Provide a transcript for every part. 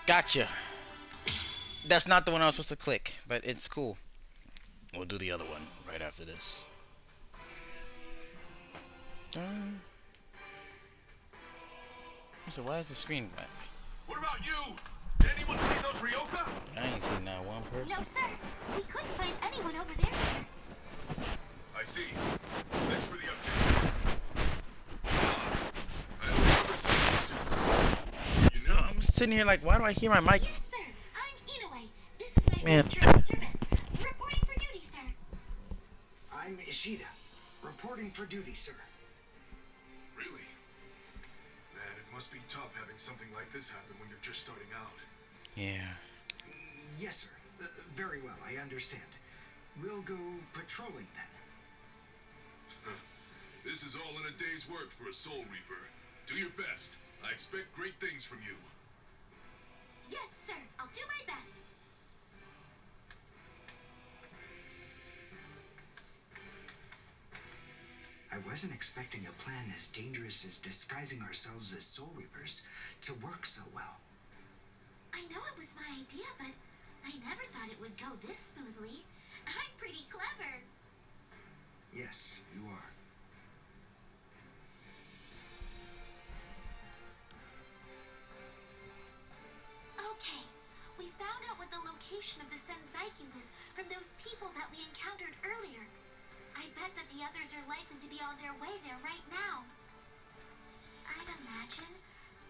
Gotcha. That's not the one I was supposed to click, but it's cool. We'll do the other one right after this. So why is the screen black? What about you? Did anyone see those Ryoka? I ain't seen not one person. No, sir. We couldn't find anyone over there, sir. I see. Thanks for the update. I have something to. You know, I'm sitting here like, why do I hear my mic? Yes, sir. I'm Inoue. This is my Man. first term of service. Reporting for duty, sir. I'm Ishida. Reporting for duty, sir. really? Man, it must be tough having something like this happen when you're just starting out. Yeah. Yes, sir. Very well, I understand. We'll go patrolling then. This is all in a day's work for a Soul Reaper. Do your best. I expect great things from you. Yes, sir. I'll do my best. I wasn't expecting a plan as dangerous as disguising ourselves as Soul Reapers to work so well. I know it was my idea, but I never thought it would go this smoothly. I'm pretty clever. Yes, you are. Okay, we found out what the location of the Senzaiki was from those people that we encountered earlier. I bet that the others are likely to be on their way there right now. I'd imagine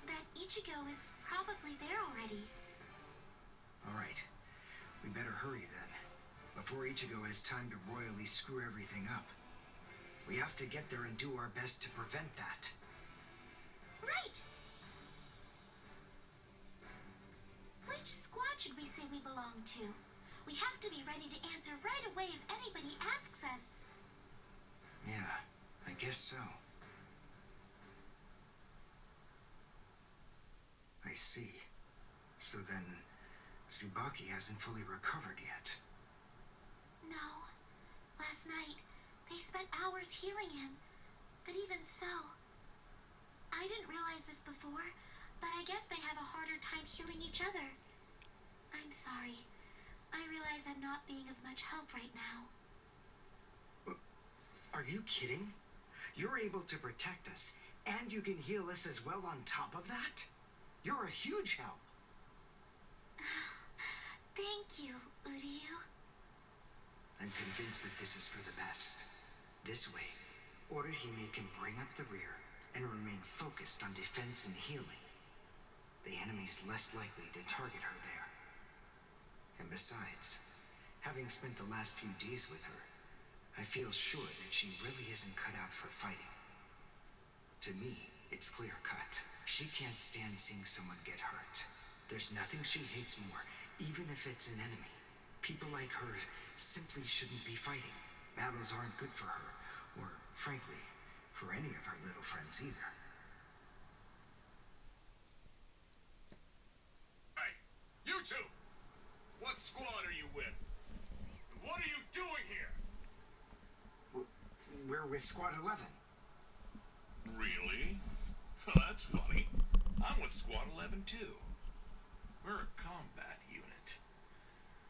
that Ichigo is probably there already. All right. We better hurry then, before Ichigo has time to royally screw everything up. We have to get there and do our best to prevent that. Right! Which squad should we say we belong to? We have to be ready to answer right away if anybody asks us. Yeah, I guess so. I see. So then, Tsubaki hasn't fully recovered yet. No. Last night, they spent hours healing him. But even so, I didn't realize this before, but I guess they have a harder time healing each other. I'm sorry. I realize I'm not being of much help right now. Are you kidding? You're able to protect us, and you can heal us as well on top of that? You're a huge help. Thank you, Uryu. I'm convinced that this is for the best. This way, Orihime can bring up the rear and remain focused on defense and healing. The enemy's less likely to target her there. And besides, having spent the last few days with her, I feel sure that she really isn't cut out for fighting. To me, it's clear cut. She can't stand seeing someone get hurt. There's nothing she hates more, even if it's an enemy. People like her simply shouldn't be fighting. Battles aren't good for her, or, frankly, for any of her little friends either. Hey, you two! What squad are you with? What are you doing here? We're with Squad 11. Really? Well, that's funny. I'm with Squad 11 too. We're a combat unit.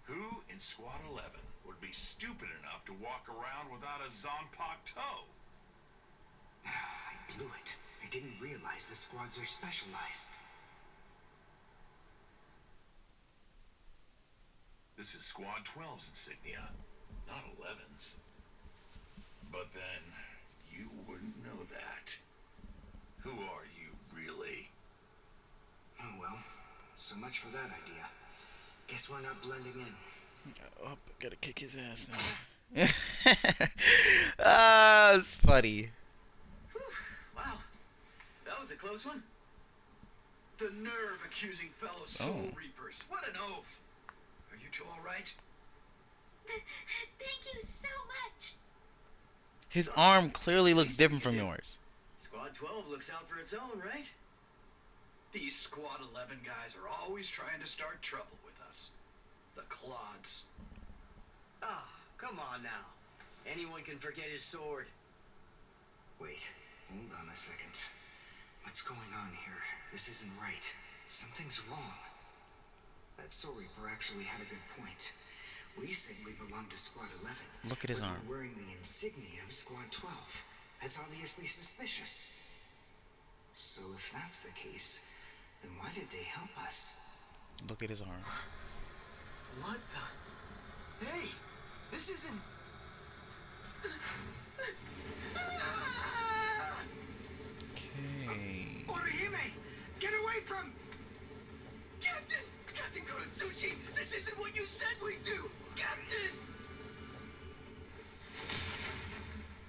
Who in Squad 11 would be stupid enough to walk around without a Zanpakuto toe? I blew it. I didn't realize the squads are specialized. This is Squad 12's insignia, not 11's. But then, you wouldn't know that. Who are you, really? Oh well, so much for that idea. Guess we're not blending in. Oh, gotta kick his ass now. Ah, it's funny. Whew, wow, that was a close one. The nerve accusing fellow Soul Reapers. What an oath. Are you two all right? Thank you so much. His arm clearly looks different from yours. Squad 12 looks out for its own, right? These Squad 11 guys are always trying to start trouble with us. The clods. Ah, come on now. Anyone can forget his sword. Wait, hold on a second. What's going on here? This isn't right. Something's wrong. That Soul Reaper actually had a good point. We said we belonged to Squad 11. Look at his but arm. You're wearing the insignia of Squad 12. That's obviously suspicious. So if that's the case, then why did they help us? Look at his arm. What the? Hey, this isn't. Okay. Orihime, get away from. Captain! Captain Koratsuchi, this isn't what you said we'd do! Captain!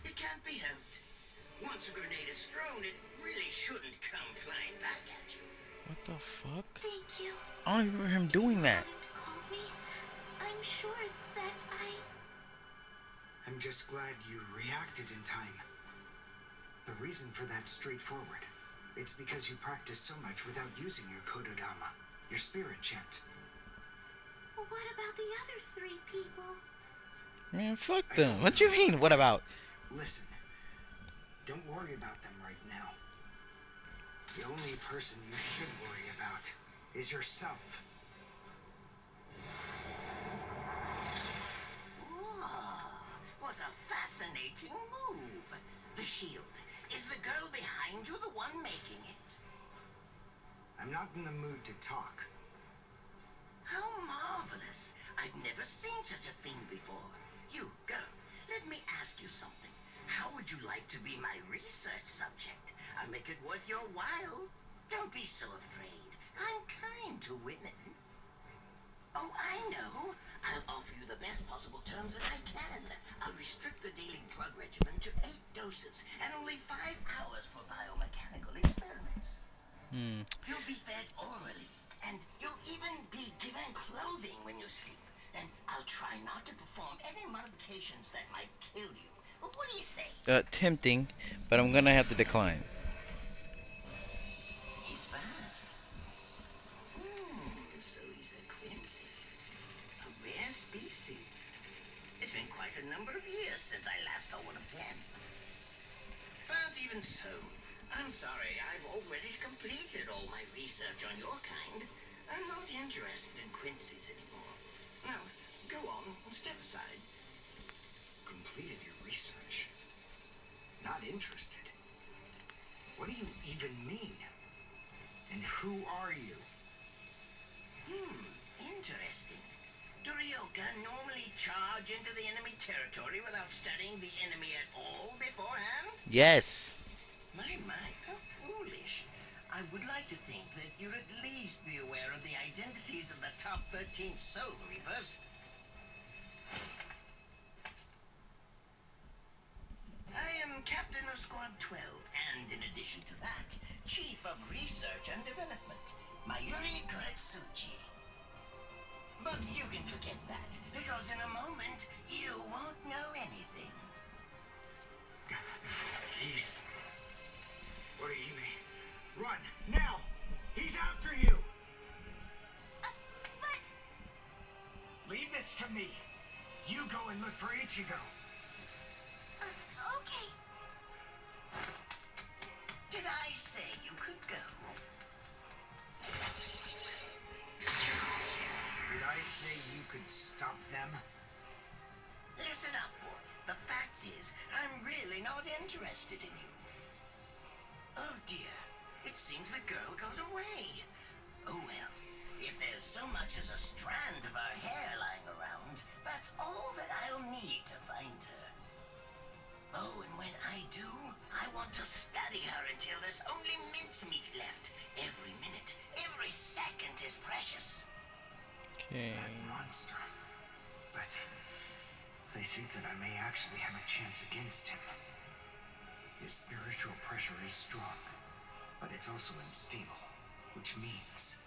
It can't be helped. Once a grenade is thrown, it really shouldn't come flying back at you. What the fuck? Thank you. I don't even remember him doing that. Hadn't called me, I'm sure that I'm just glad you reacted in time. The reason for that's straightforward. It's because you practiced so much without using your Kododama, your spirit chant. What about the other 3 people? Man, fuck them. What you mean, what about? Listen, don't worry about them right now. The only person you should worry about is yourself. Whoa, what a fascinating move. The shield. Is the girl behind you the one making it? I'm not in the mood to talk. How marvelous. I've never seen such a thing before. You, girl, let me ask you something. How would you like to be my research subject? I'll make it worth your while. Don't be so afraid. I'm kind to women. Oh, I know. I'll offer you the best possible terms that I can. I'll restrict the daily drug regimen to 8 doses and only 5 hours for biomechanical experiments. You'll be fed orally, and you'll even be given clothing when you sleep. And I'll try not to perform any modifications that might kill you. Well, what do you say? Tempting, but I'm gonna have to decline. He's fast. So he's a Quincy. A rare species. It's been quite a number of years since I last saw one of them. But even so, I'm sorry, I've already completed all my research on your kind. I'm not interested in Quincy's anymore. Now, go on and step aside. Completed your research? Not interested? What do you even mean? And who are you? Interesting. Do Ryoka normally charge into the enemy territory without studying the enemy at all beforehand? Yes. My, how foolish. I would like to think that you'd at least be aware of the identities of the top 13 Soul Reapers. I am Captain of Squad 12, and in addition to that, Chief of Research and Development, Mayuri Koretsuchi. But you can forget that, because in a moment, you won't know anything. He's... Orihime, run, now! He's after you! But... Leave this to me. You go and look for Ichigo. Okay. Did I say you could go? Did I say you could stop them? Listen up, boy. The fact is, I'm really not interested in you. Oh dear, it seems the girl got away. Oh well, if there's so much as a strand of her hair lying around, that's all that I'll need to find her. Oh, and when I do, I want to study her until there's only mincemeat left. Every minute, every second is precious. Okay. That monster. But I think that I may actually have a chance against him. His spiritual pressure is strong, but it's also unstable, which means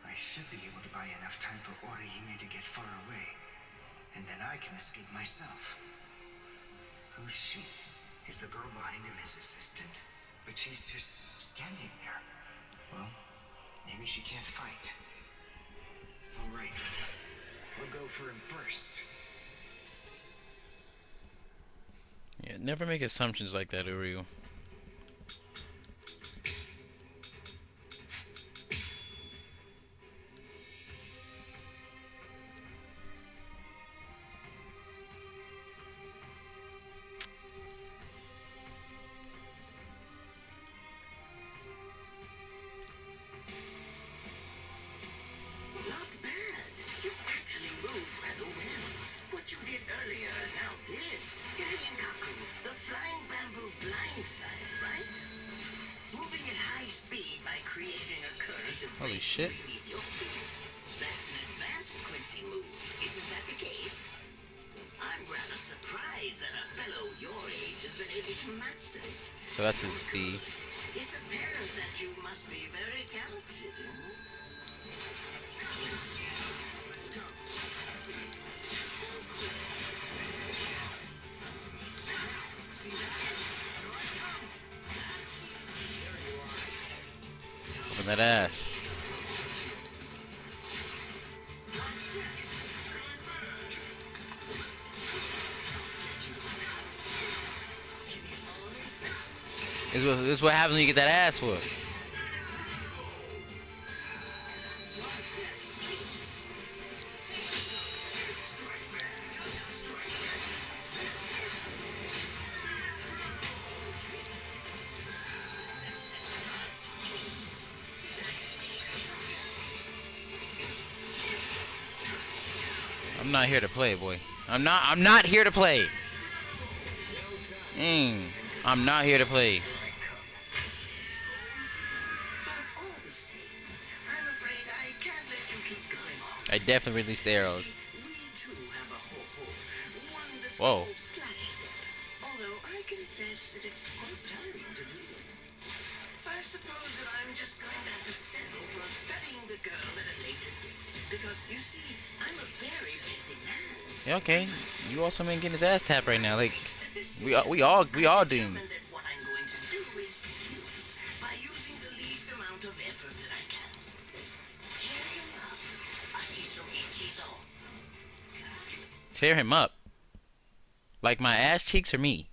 I should be able to buy enough time for Orihime to get far away, and then I can escape myself. Who's she? Is the girl behind him his assistant? But she's just standing there. Well, maybe she can't fight. All right, I'll go for him first. Yeah, never make assumptions like that, Uryu. shit. Beneath your feet. That's an advanced Quincy move. Isn't that the case? I'm rather surprised that a fellow your age has been able to master it. So that's his B. It's apparent that you must be very talented. Let's go. See that? Here I come. There you are. Open that ass. Watch this. This is what happens when you get that ass whooped. I'm not here to play, boy. I'm not here to play. I'm not here to play. I'm afraid I can't let you keep going on. I definitely released the arrows. We too have a ho-ho. One that's Whoa. called Flash. Although I confess that it's quite tiring to do that. I suppose that I'm just going to have to settle for studying the girl at a later date. Because, you see, I'm a very busy man. Yeah, okay. You also ain't getting his ass tapped right now. Like, we all do. Determined that what I'm going to do is heal him by using the least amount of effort that I can. Tear him up. Ashiso Ichiso. Tear him up. Like my ass cheeks or me?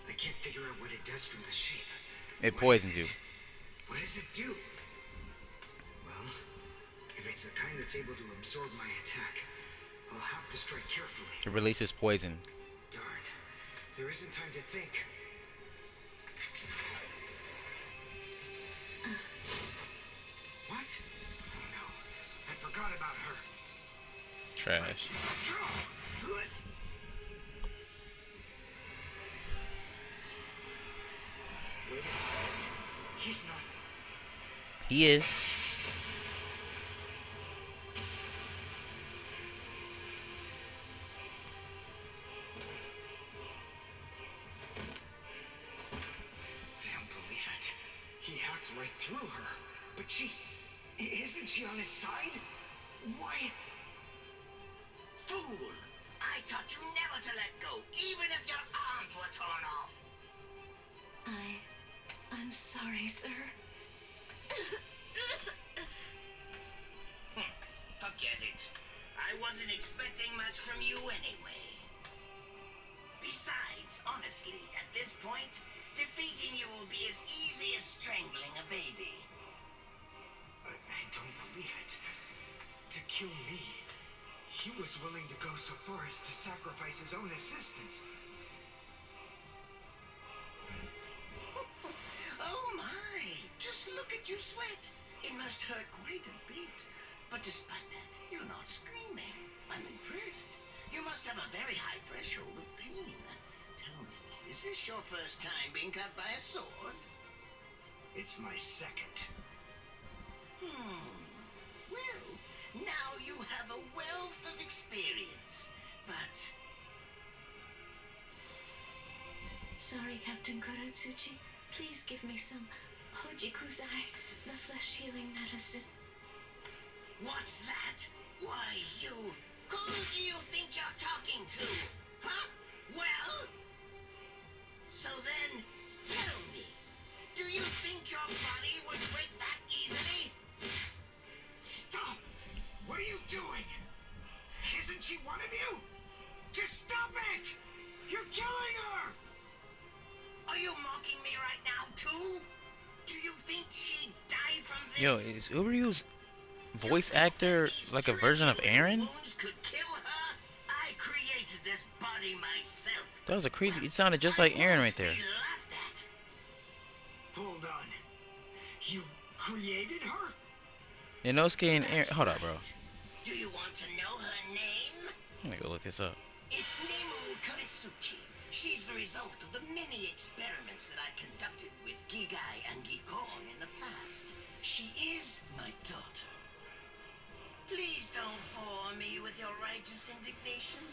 I can't figure out what it does from the shape. It What poisons is you. it? What does it do? Well, if it's the kind that's able to absorb my attack, I'll have to strike carefully. It releases poison. Darn, there isn't time to think. What? Oh no, I forgot about her. Trash. Wait a second. He's not. He is. I don't believe it. He hacked right through her. But isn't she on his side? Why? Fool! I taught you never to let go, even if your arms were torn off. I'm sorry, sir. Forget it. I wasn't expecting much from you anyway. Besides, honestly, at this point, defeating you will be as easy as strangling a baby. I don't believe it. To kill me, he was willing to go so far as to sacrifice his own assistant. Oh my! Just look at you sweat. It must hurt quite a bit. But despite that, you're not screaming. I'm impressed. You must have a very high threshold of pain. Tell me, is this your first time being cut by a sword? It's my second. Well, now you have a wealth of experience. But Sorry, Captain Kuratsuchi. Please give me some Hojikuzai, the flesh healing medicine. what's that? Why, you... Who do you think you're talking to? Huh? Well? So then, tell me, do you think your body would break that easily? Stop! What are you doing? Isn't she one of you? Just stop it! You're killing her! Are you mocking me right now, too? Do you think she'd die from this? Yo, is Uryu's voice actor like a version of Aaron? Wounds could kill her? I created this body myself. That was a crazy. It sounded just like Aaron right there. Be laughed at. Hold on. You created her? Inosuke and Aaron. Hold up, bro. Do you want to know her name? Let me go look this up. It's Nimue Kuritsuchi. She's the result of the many experiments that I conducted with Gigai and Gikong in the past. She is my daughter. me with your righteous indignation?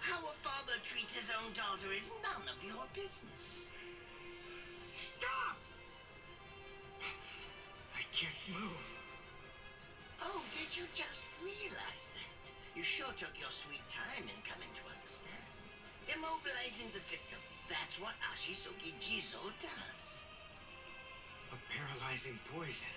How a father treats his own daughter is none of your business. Stop! I can't move. Oh, did you just realize that? You sure took your sweet time in coming to understand. Immobilizing the victim. That's what Ashisogi Jizo does. A paralyzing poison.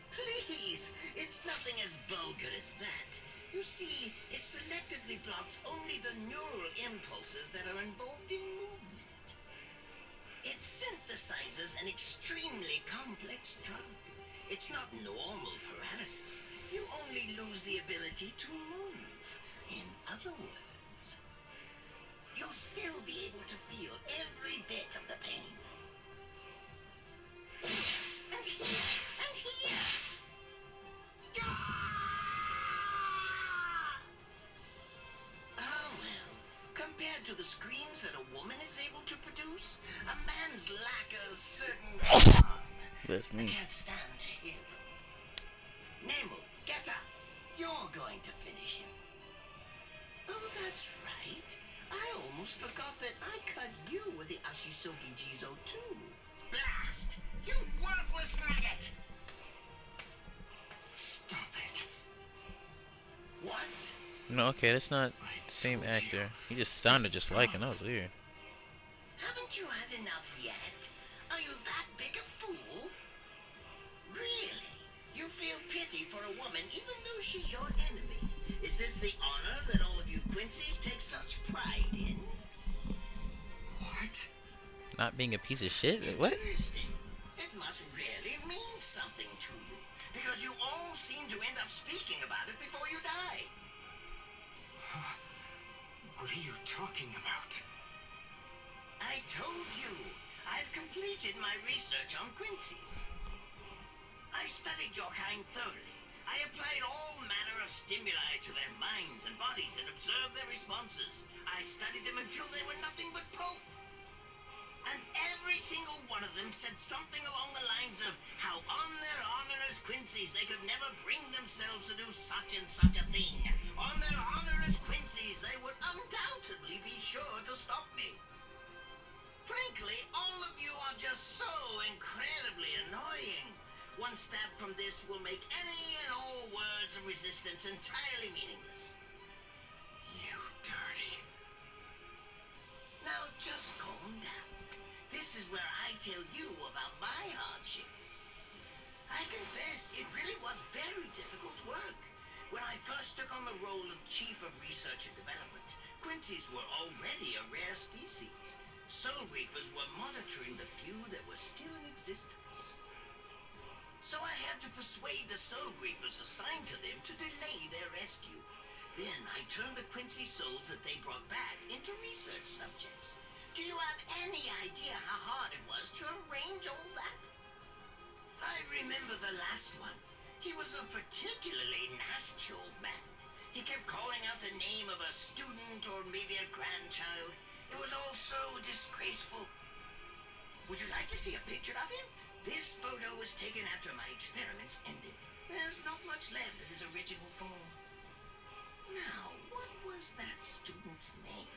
Please, it's nothing as vulgar as that. You see, it selectively blocks only the neural impulses that are involved in movement. It synthesizes an extremely complex drug. It's not normal paralysis. You only lose the ability to move. In other words, you'll still be able to feel every bit of the pain. And here, and here. Ah, well, compared to the screams that a woman is able to produce, a man's lack of certain charm. That's I me. can't stand to hear them. Nemo, get up. You're going to finish him. Oh, that's right. I almost forgot that I cut you with the Ashisogi Jizo too. Blast! You worthless maggot! Stop it. What? No, okay, that's not I the same told actor. you. He just sounded just like him. Stop. That was weird. Haven't you had enough yet? Are you that big a fool? Really? You feel pity for a woman even though she's your enemy? Is this the honor that all of you Quincy's take such pride in? What? Not being a piece of shit? What? Interesting. It must really mean something to you, because you all seem to end up speaking about it before you die. What are you talking about? I told you, I've completed my research on Quincy's. I studied your kind thoroughly. I applied all manner of stimuli to their minds and bodies and observed their responses. I studied them until they were nothing but pulp. And every single one of them said something along the lines of how on their honor as Quincy's they could never bring themselves to do such and such a thing. On their honor as Quincy's they would undoubtedly be sure to stop me. Frankly, all of you are just so incredibly annoying. One stab from this will make any and all words of resistance entirely meaningless. You dirty. Now just calm down. This is where I tell you about my hardship. I confess, it really was very difficult work. When I first took on the role of Chief of Research and Development, Quincy's were already a rare species. Soul Reapers were monitoring the few that were still in existence. So I had to persuade the Soul Reapers assigned to them to delay their rescue. Then I turned the Quincy souls that they brought back into research subjects. Do you have any idea how hard it was to arrange all that? I remember the last one. He was a particularly nasty old man. He kept calling out the name of a student or maybe a grandchild. It was all so disgraceful. Would you like to see a picture of him? This photo was taken after my experiments ended. There's not much left of his original form. Now, what was that student's name?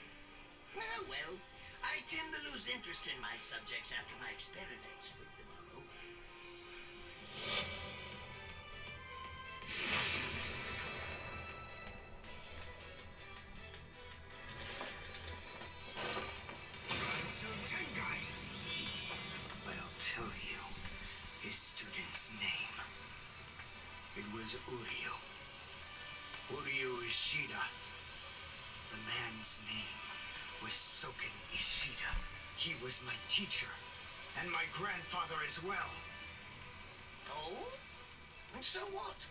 Ah, well, I tend to lose interest in my subjects after my experiments with them are over. I'll tell you his student's name. It was Uryu. Uryu Ishida. The man's name was Soken Ishida. He was my teacher, and my grandfather as well. Oh? And so what?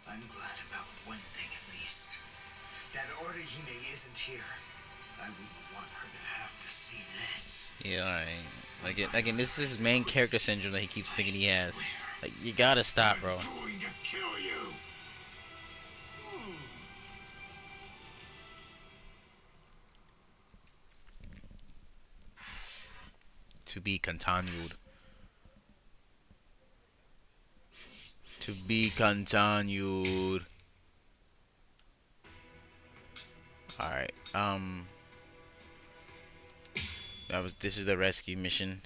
I'm glad about one thing at least. That Orihime isn't here. I wouldn't want her to have to see this. Yeah, alright. Again, this is his main character syndrome that he keeps thinking he has. Like, you gotta stop, bro. I'm going to kill you. To be continued. To be continued. Alright, this is the rescue mission.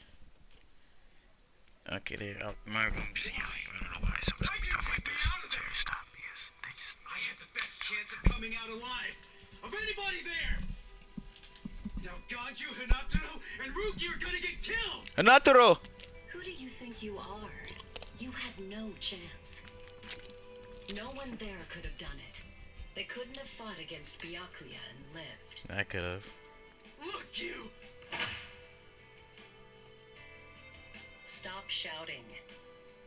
Okay, they're out my room just yelling. I don't know why someone's gonna talk like this until they stop because they just. I had the best chance of coming out alive of anybody there. Now Ganju, Hinataro, and Ruki are gonna get killed. Hanataro! Who do you think you are? You had no chance. No one there could have done it. They couldn't have fought against Byakuya and lived. I could have. Look, you. Stop shouting.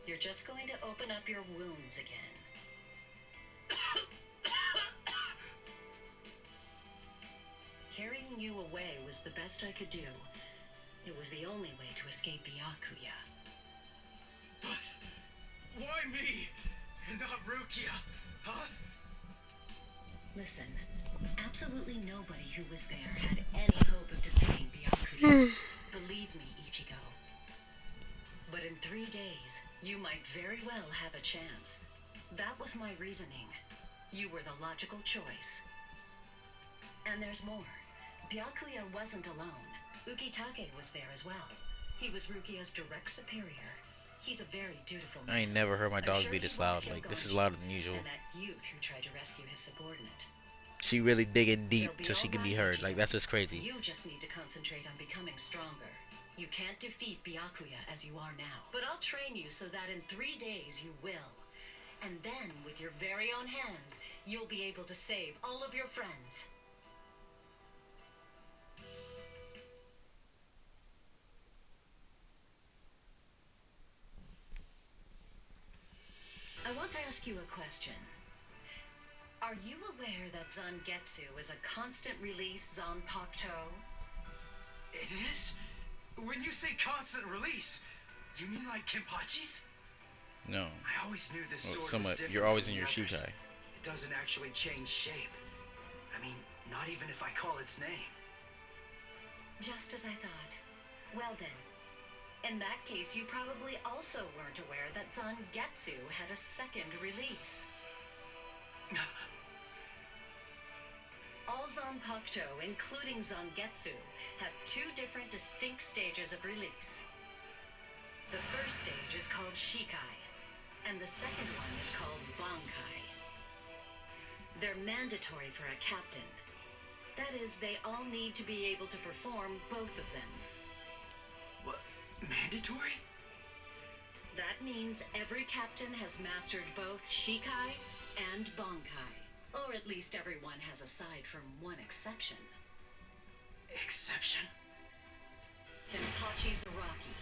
You're just going to open up your wounds again. Carrying you away was the best I could do. It was the only way to escape Byakuya. But why me and not Rukia? Huh? Listen, absolutely nobody who was there had any hope of defeating Byakuya. Believe me, Ichigo. But in 3 days, you might very well have a chance. That was my reasoning. You were the logical choice. And there's more. Byakuya wasn't alone. Ukitake was there as well. He was Rukia's direct superior. He's a very dutiful man. I ain't never heard my dog sure be he this won't loud. kill Like, this is Gonji louder than usual. And that youth who tried to rescue his subordinate. She really digging deep They'll be so she can be all right, heard. Like, Ichigo. that's just crazy. You just need to concentrate on becoming stronger. You can't defeat Byakuya as you are now. But I'll train you so that in 3 days you will. And then, with your very own hands, you'll be able to save all of your friends. I want to ask you a question. Are you aware that Zangetsu is a constant release Zanpakuto? It is? When you say constant release, you mean like Kenpachi's? No. I always knew this Well, sword was somewhat. different You're always from in the your others. Shikai. It doesn't actually change shape. I mean, not even if I call its name. Just as I thought. Well then, in that case, you probably also weren't aware that Zangetsu had a second release. All Zanpakuto, including Zangetsu, have 2 different distinct stages of release. The first stage is called Shikai, and the second one is called Bankai. They're mandatory for a captain. That is, they all need to be able to perform both of them. What? Mandatory? That means every captain has mastered both Shikai and Bankai. Or at least everyone has, aside from one exception. Exception? Kenpachi Zaraki.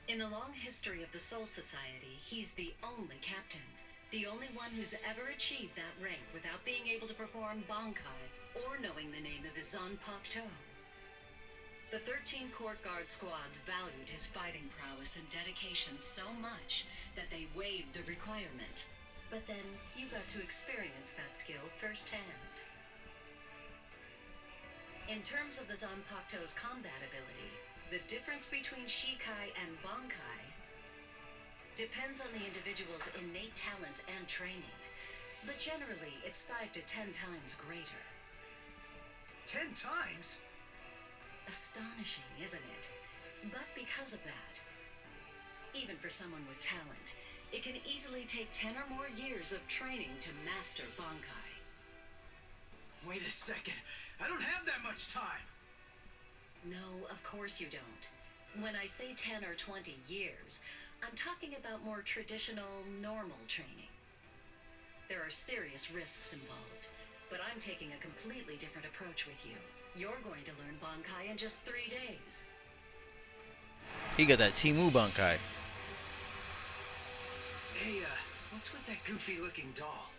In the long history of the Soul Society, he's the only captain. The only one who's ever achieved that rank without being able to perform Bankai or knowing the name of his Zanpakuto. The 13 court guard squads valued his fighting prowess and dedication so much that they waived the requirement. But then you got to experience that skill firsthand. In terms of the Zanpakuto's combat ability, the difference between Shikai and Bankai depends on the individual's innate talents and training, but generally it's 5 to 10 times greater. 10 times? Astonishing, isn't it? But because of that, even for someone with talent, it can easily take 10 or more years of training to master Bankai. Wait a second. I don't have that much time. No, of course you don't. When I say 10 or 20 years, I'm talking about more traditional, normal training. There are serious risks involved, but I'm taking a completely different approach with you. You're going to learn Bankai in just 3 days. He got that Timu Bankai. Hey, what's with that goofy-looking doll?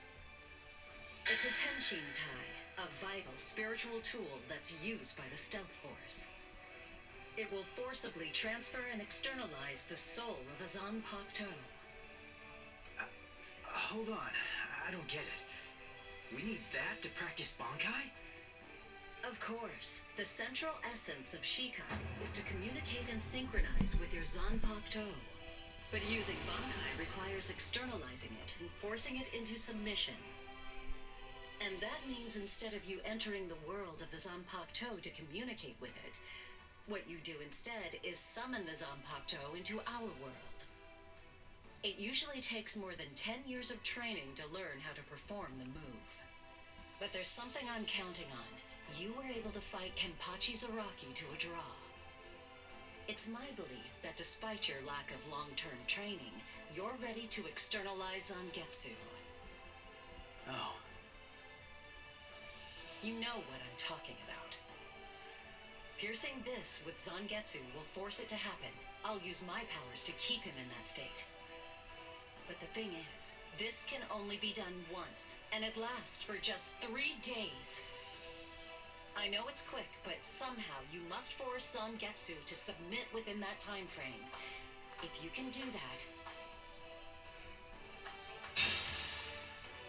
It's a Tenshin Tai, a vital spiritual tool that's used by the Stealth Force. It will forcibly transfer and externalize the soul of a Zanpakuto. Hold on. I don't get it. We need that to practice Bankai? Of course. The central essence of Shikai is to communicate and synchronize with your Zanpakuto. But using Bankai requires externalizing it and forcing it into submission. And that means instead of you entering the world of the Zanpakuto to communicate with it, what you do instead is summon the Zanpakuto into our world. It usually takes more than 10 years of training to learn how to perform the move. But there's something I'm counting on. You were able to fight Kenpachi Zaraki to a draw. It's my belief that despite your lack of long-term training, you're ready to externalize Zangetsu. Oh. You know what I'm talking about. Piercing this with Zangetsu will force it to happen. I'll use my powers to keep him in that state. But the thing is, this can only be done once, and it lasts for just 3 days. I know it's quick, but somehow you must force Zangetsu to submit within that time frame. If you can do that...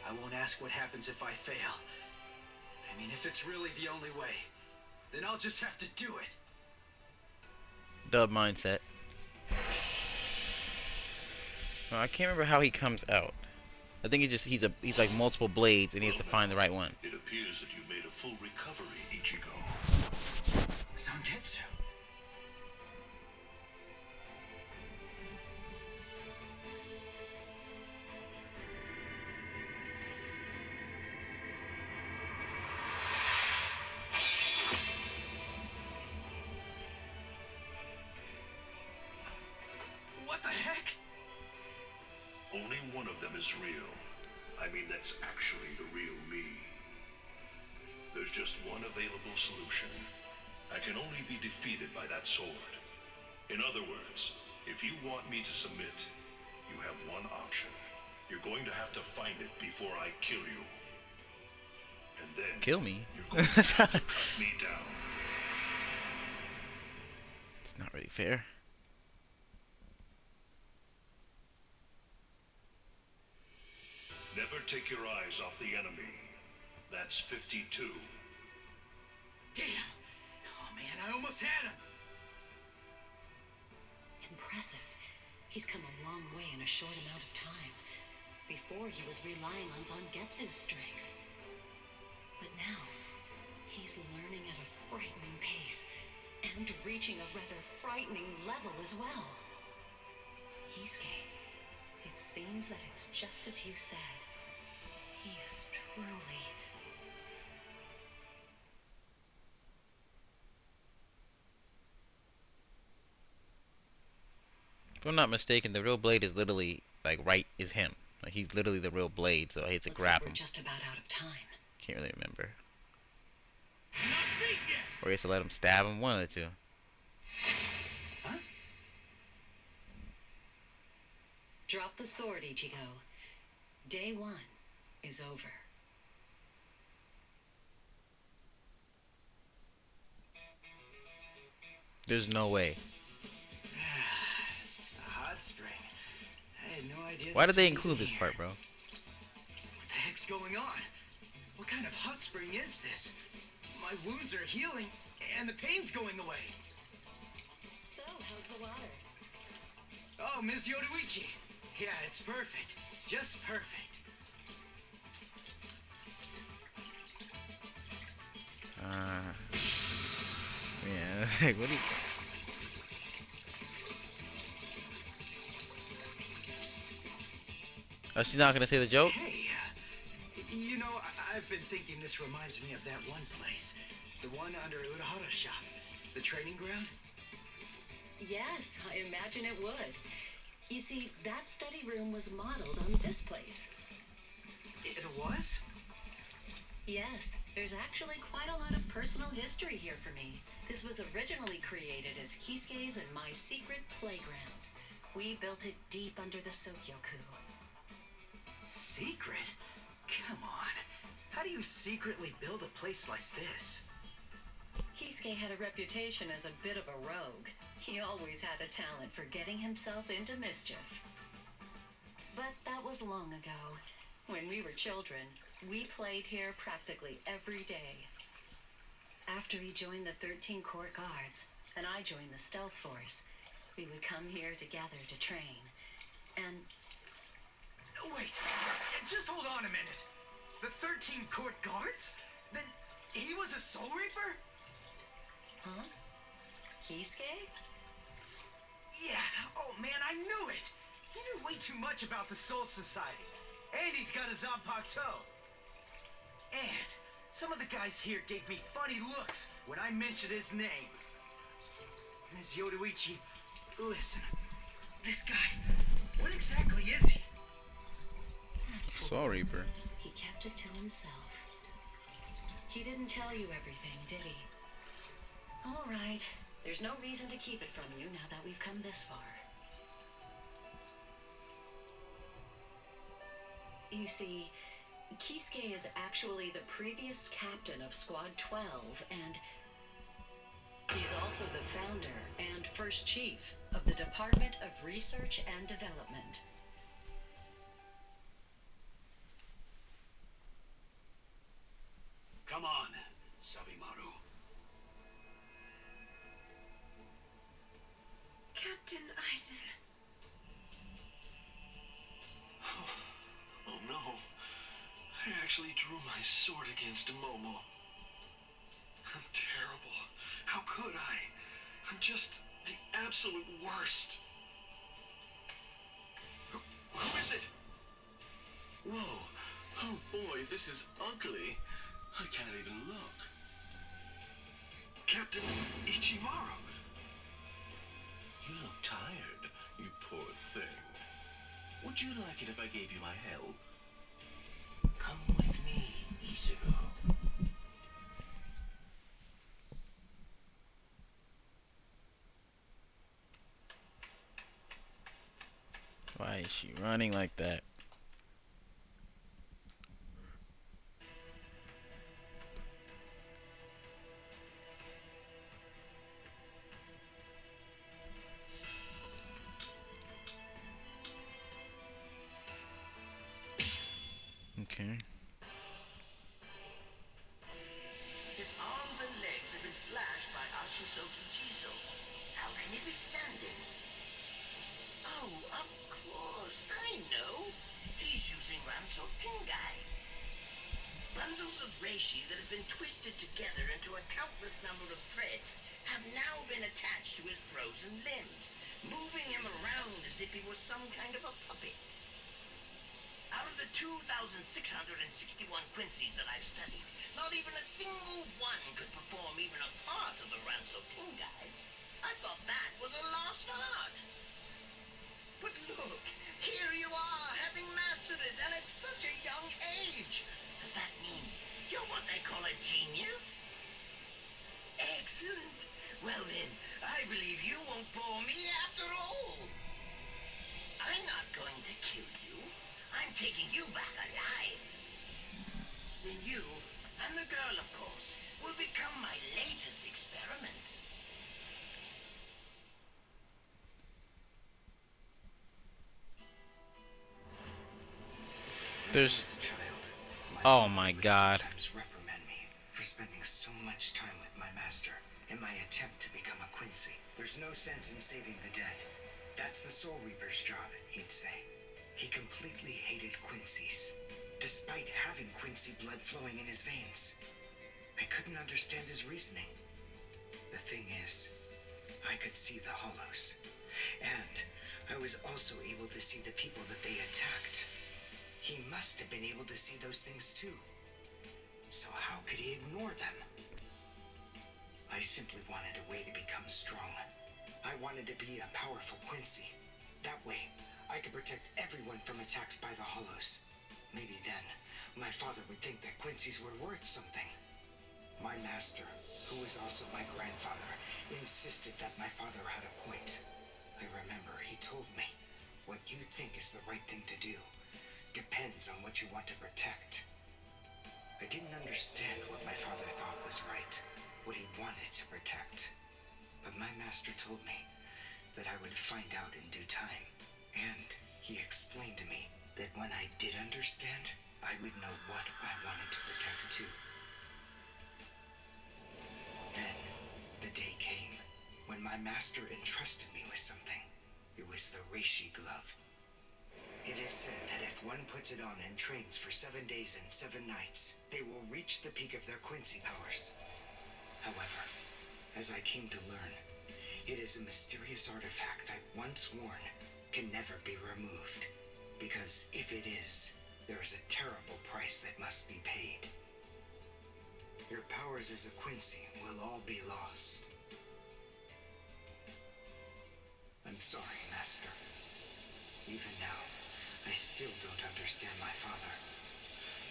I won't ask what happens if I fail. I mean, if it's really the only way, then I'll just have to do it. Dub mindset. No, I can't remember how he comes out. I think he's like multiple blades and he has to find the right one. It appears that you made a full recovery, Ichigo. Zangetsu. What the heck? Only one of them is real. I mean, that's actually the real me. There's just one available solution. I can only be defeated by that sword. In other words, if you want me to submit, you have one option. You're going to have to find it before I kill you. And then... Kill me? You're going to have to cut me down. It's not really fair. Never take your eyes off the enemy. That's 52. Damn! Oh man, I almost had him! Impressive. He's come a long way in a short amount of time. Before, he was relying on Zangetsu's strength. But now, he's learning at a frightening pace, and reaching a rather frightening level as well. Kisuke, it seems that it's just as you said. He is truly... If I'm not mistaken, the real blade is literally like is him. Like he's literally the real blade, so I hate to Looks grab like we're him. just about out of time. Can't really remember. Not beat yet! Or he has to let him stab him, one of the two. Huh? Drop the sword, Ichigo. Day 1 is over. There's no way. A hot spring. I had no idea. Why this did they was include even this here. part, bro? What the heck's going on? What kind of hot spring is this? My wounds are healing, and the pain's going away. So, how's the water? Oh, Ms. Yoruichi. Yeah, it's perfect. Just perfect. Yeah, like, what do you... Oh, she's not gonna say the joke? Hey, you know, I've been thinking this reminds me of that one place. The one under Urahara's shop. The training ground? Yes, I imagine it would. You see, that study room was modeled on this place. It was? Yes, there's actually quite a lot of personal history here for me. This was originally created as Kisuke's and my secret playground. We built it deep under the Sokyoku. Secret? Come on. How do you secretly build a place like this? Kisuke had a reputation as a bit of a rogue. He always had a talent for getting himself into mischief. But that was long ago. When we were children, we played here practically every day. After he joined the 13 Court Guards, and I joined the Stealth Force, we would come here together to train. And... Wait, just hold on a minute. The 13 court guards? Then he was a Soul Reaper? Huh? Kisuke? Yeah, oh man, I knew it! He knew way too much about the Soul Society. And he's got a Zanpakuto. And some of the guys here gave me funny looks when I mentioned his name. Ms. Yoruichi, listen. This guy, what exactly is he? Soul Reaper. He kept it to himself. He didn't tell you everything, did he? All right. There's no reason to keep it from you now that we've come this far. You see, Kisuke is actually the previous captain of Squad 12, and he's also the founder and first chief of the Department of Research and Development. Come on, Sabimaru. Captain Aizen. Oh no. I actually drew my sword against Momo. I'm terrible. How could I? I'm just the absolute worst. Who is it? Whoa. Oh boy, this is ugly. I can't even look. Captain Ichimaru. You look tired, you poor thing. Would you like it if I gave you my help? Come with me, Izuru. Why is she running like that? Okay. His arms and legs have been slashed by Ashisoki Chiso. How can he be standing? Oh, of course, I know. He's using Ranso Tingai. Bundles of reishi that have been twisted together into a countless number of threads have now been attached to his frozen limbs, moving him around as if he was some kind of a puppet. Out of the 2,661 Quincy's that I've studied, not even a single one could perform even a part of the Ranso Tingai. I thought that was a lost art. But look, here you are, having mastered it, and at such a young age. Does that mean you're what they call a genius? Excellent. Well then, I believe you won't bore me after all. I'm not going to kill you. I'm taking you back alive. Then you, and the girl of course, will become my latest experiments. There's. As a child, Oh father my would God. sometimes reprimand me for spending so much time with my master in my attempt to become a Quincy. There's no sense in saving the dead. That's the Soul Reaper's job, he'd say. He completely hated Quincy's, despite having Quincy blood flowing in his veins. I couldn't understand his reasoning. The thing is, I could see the hollows, and I was also able to see the people that they attacked. He must have been able to see those things too. So how could he ignore them? I simply wanted a way to become strong. I wanted to be a powerful Quincy. That way, I could protect everyone from attacks by the hollows. Maybe then, my father would think that Quincy's were worth something. My master, who was also my grandfather, insisted that my father had a point. I remember he told me, what you think is the right thing to do depends on what you want to protect. I didn't understand what my father thought was right, what he wanted to protect. But my master told me that I would find out in due time. And he explained to me that when I did understand, I would know what I wanted to protect too. Then, the day came when my master entrusted me with something. It was the reishi glove. It is said that if one puts it on and trains for 7 days and 7 nights, they will reach the peak of their Quincy powers. However, as I came to learn, it is a mysterious artifact that, once worn, can never be removed. Because if it is, there is a terrible price that must be paid. Your powers as a Quincy will all be lost. I'm sorry, Master. Even now, I still don't understand my father.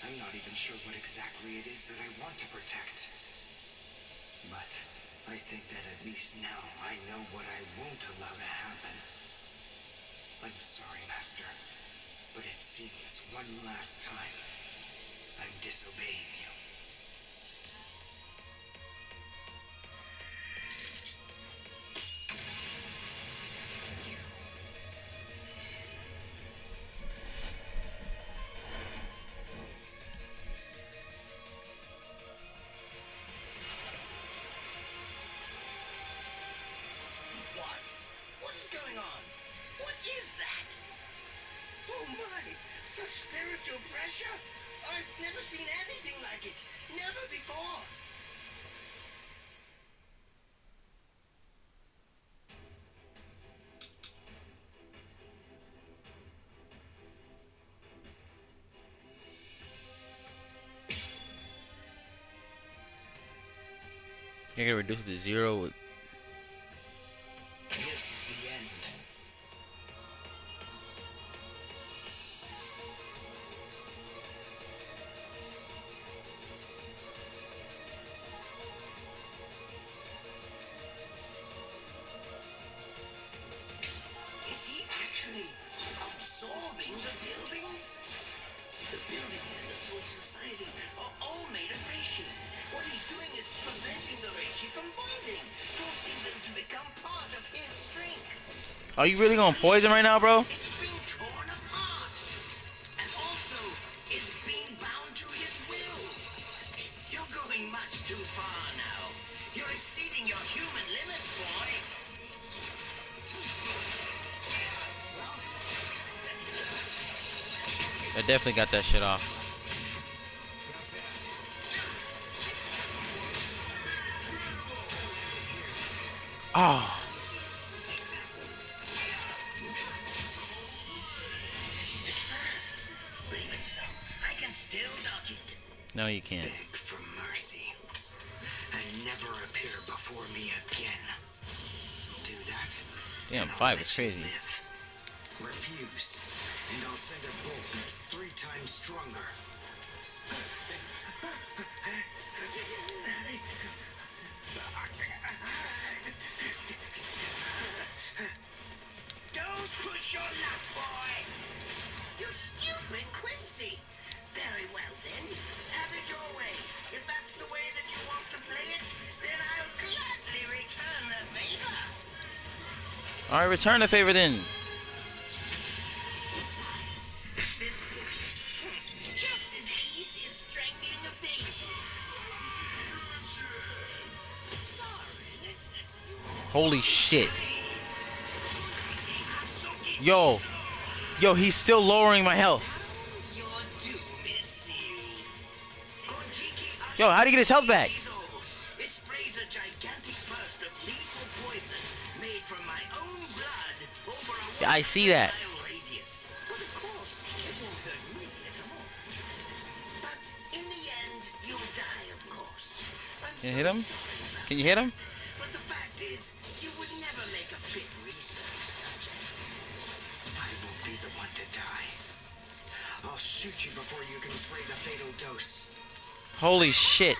I'm not even sure what exactly it is that I want to protect. But I think that at least now I know what I won't allow to happen. I'm sorry, Master, but it seems one last time I'm disobeying you. What is going on? What is that? Oh my! Such spiritual pressure? I've never seen anything like it. Never before. You're gonna reduce it to 0 with... This is the end. Is he actually absorbing the buildings? The buildings in the Soul Society are all made of reishi. What he's doing is preventing the reishi from bonding, forcing them to become part of his strength. Are you really gonna poison right now, bro? It's being torn apart, and also is being bound to his will. You're going much too far now. You're exceeding your human limits, boy. I definitely got that shit off. Oh. But even so, I can still dodge it. No, you can't. Beg for mercy. And never appear before me again. Do that. Damn, and I'll 5 let is you crazy. live. Refuse, and I'll send a bolt that's 3 times stronger. Don't push your luck, boy. You stupid Quincy. Very well then. Have it your way. If that's the way that you want to play it, then I'll gladly return the favor. Alright, return the favor then. Besides, this is just as easy as strangling a baby. Sorry. Holy shit. Yo. Yo, he's still lowering my health. Your doom is sealed. Yo, how'd he get his health back? It sprays a gigantic burst of lethal poison made from my own blood over a Yeah, I see that. 100-mile radius. But of course, it won't hurt me at all. But in the end, you'll die, of course. Can you hit him? Can you hit him? But the fact is, you would never make a fit research subject. I won't be the one to die. I'll shoot you before you can spray the fatal dose. Holy shit.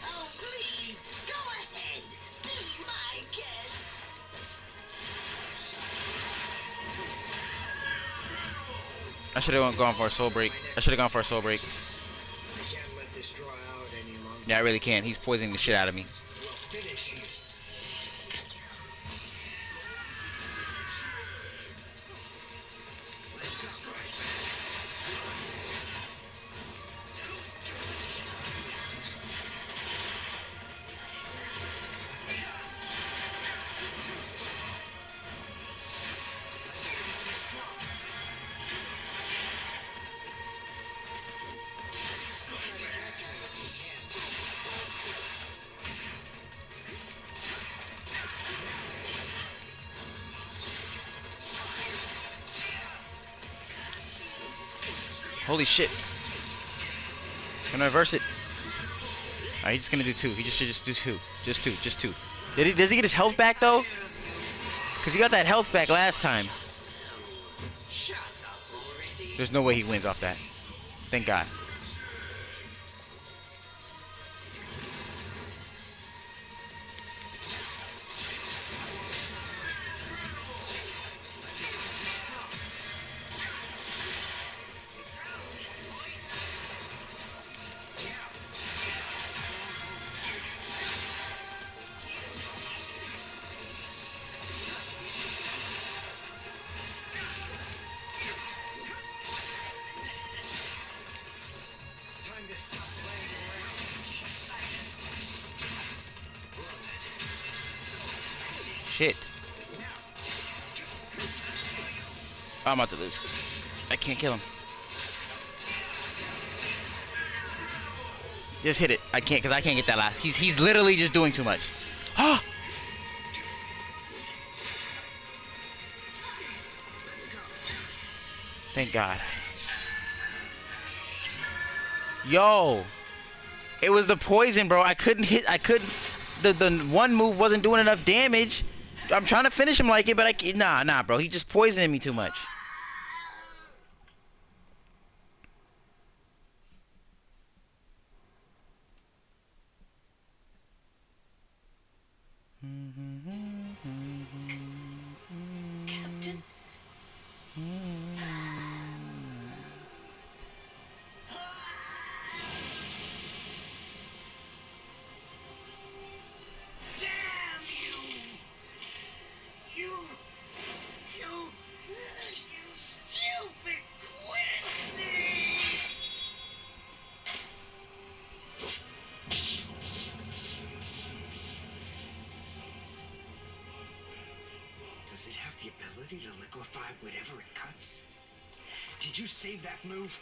Oh, please, go ahead. Be my guest. I should have gone for a soul break. I should have gone for a soul break. I can't let this draw out any longer. Yeah, I really can't. He's poisoning the shit out of me. We'll finish you. Let's go. Holy shit. Gonna reverse it. Alright, he's just gonna do two. He should just do two. Just two. Just two. Does he get his health back though? Cause he got that health back last time. There's no way he wins off that. Thank God. Shit. I'm about to lose. I can't kill him. Just hit it. I can't, cause I can't get that last. He's literally just doing too much. Ah! Thank God. Yo, it was the poison, bro. I couldn't hit. I couldn't. The one move wasn't doing enough damage. I'm trying to finish him like it, but I can't. Nah, bro. He just poisoning me too much. Captain? Damn you! You stupid Quincy! Does it have the ability to liquefy whatever it cuts? Did you save that move?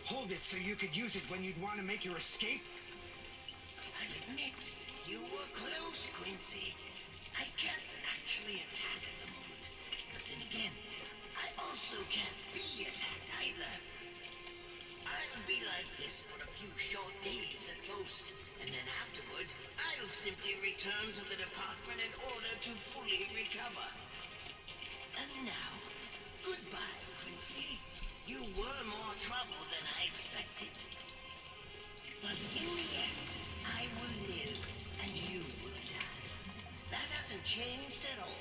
Hold it so you could use it when you'd want to make your escape? I'll admit, you were close, Quincy. I can't actually attack at the moment. But then again, I also can't be attacked either. I'll be like this for a few short days at most, and then afterward, I'll simply return to the department in order to fully recover. And now, goodbye, Quincy. You were more trouble than I expected. But in the end, I will live, and you will die. That hasn't changed at all.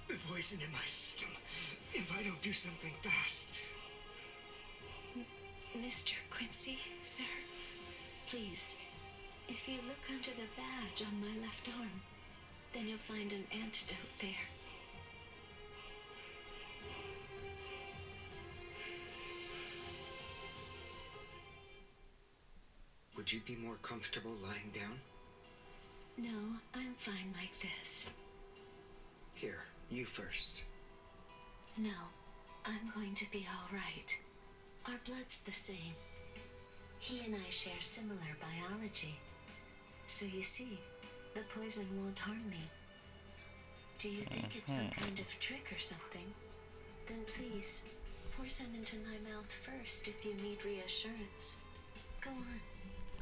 The poison in my system. If I don't do something fast. Mr. Quincy, sir, please, if you look under the badge on my left arm, then you'll find an antidote there. Would you be more comfortable lying down? No, I'm fine like this. Here, you first. No, I'm going to be all right. Our blood's the same. He and I share similar biology. So you see, the poison won't harm me. Do you think it's some kind of trick or something? Then please, pour some into my mouth first if you need reassurance. Go on,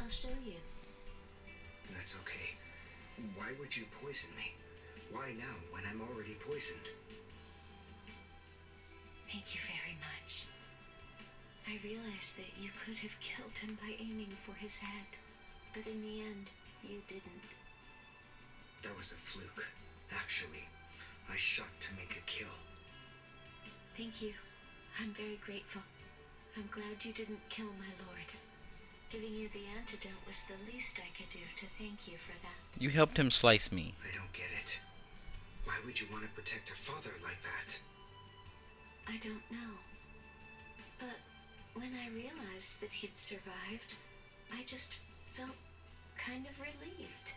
I'll show you. That's okay. Why would you poison me? Why now, when I'm already poisoned? Thank you very much. I realized that you could have killed him by aiming for his head, but in the end, you didn't. That was a fluke. Actually, I shot to make a kill. Thank you. I'm very grateful. I'm glad you didn't kill my lord. Giving you the antidote was the least I could do to thank you for that. You helped him slice me. I don't get it. Why would you want to protect a father like that? I don't know. But when I realized that he'd survived, I just felt kind of relieved.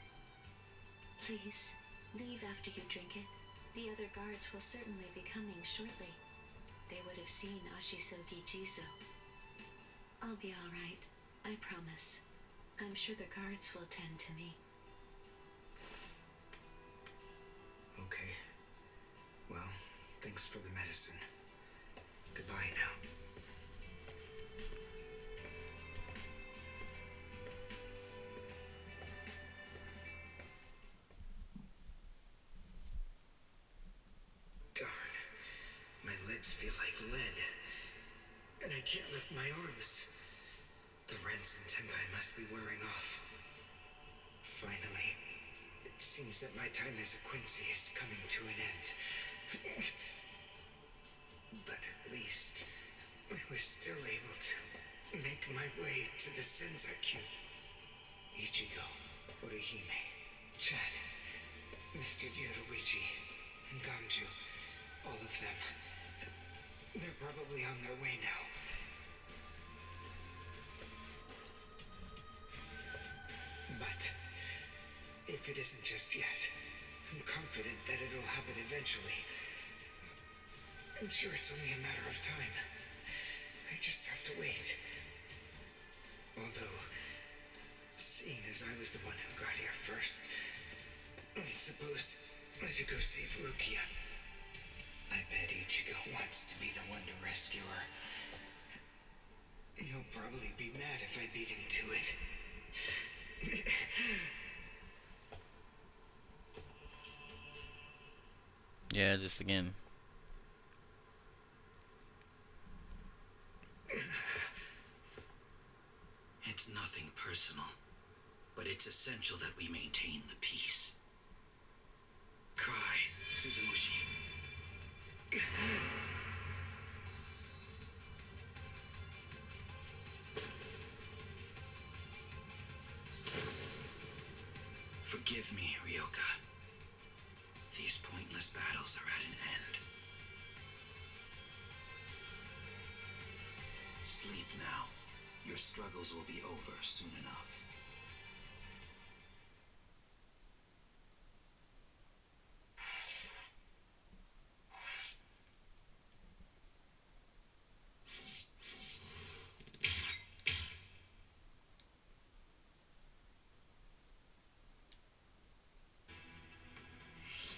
Please, leave after you drink it. The other guards will certainly be coming shortly. They would have seen Ashisogi Jizo. I'll be all right, I promise. I'm sure the guards will tend to me. Okay. Well, Thanks for the medicine. Goodbye now. Darn. My legs feel like lead. And I can't lift my arms. The rents and tenkai must be wearing off. Finally, it seems that my time as a Quincy is coming to an end. But at least I was still able to make my way to the Senzakyu. Ichigo, Orihime, Chad, Mr. Yoruichi, and Ganju, all of them. They're probably on their way now. But if it isn't just yet, I'm confident that it'll happen eventually. I'm sure it's only a matter of time. I just have to wait. Although, seeing as I was the one who got here first, I suppose I should go save Rukia. I bet Ichigo wants to be the one to rescue her. He'll probably be mad if I beat him to it. Yeah, just again. It's nothing personal, but it's essential that we maintain the peace. Kai, Suzumushi. Forgive me, Ryoka. These pointless battles are at an end. Sleep now. Your struggles will be over soon enough.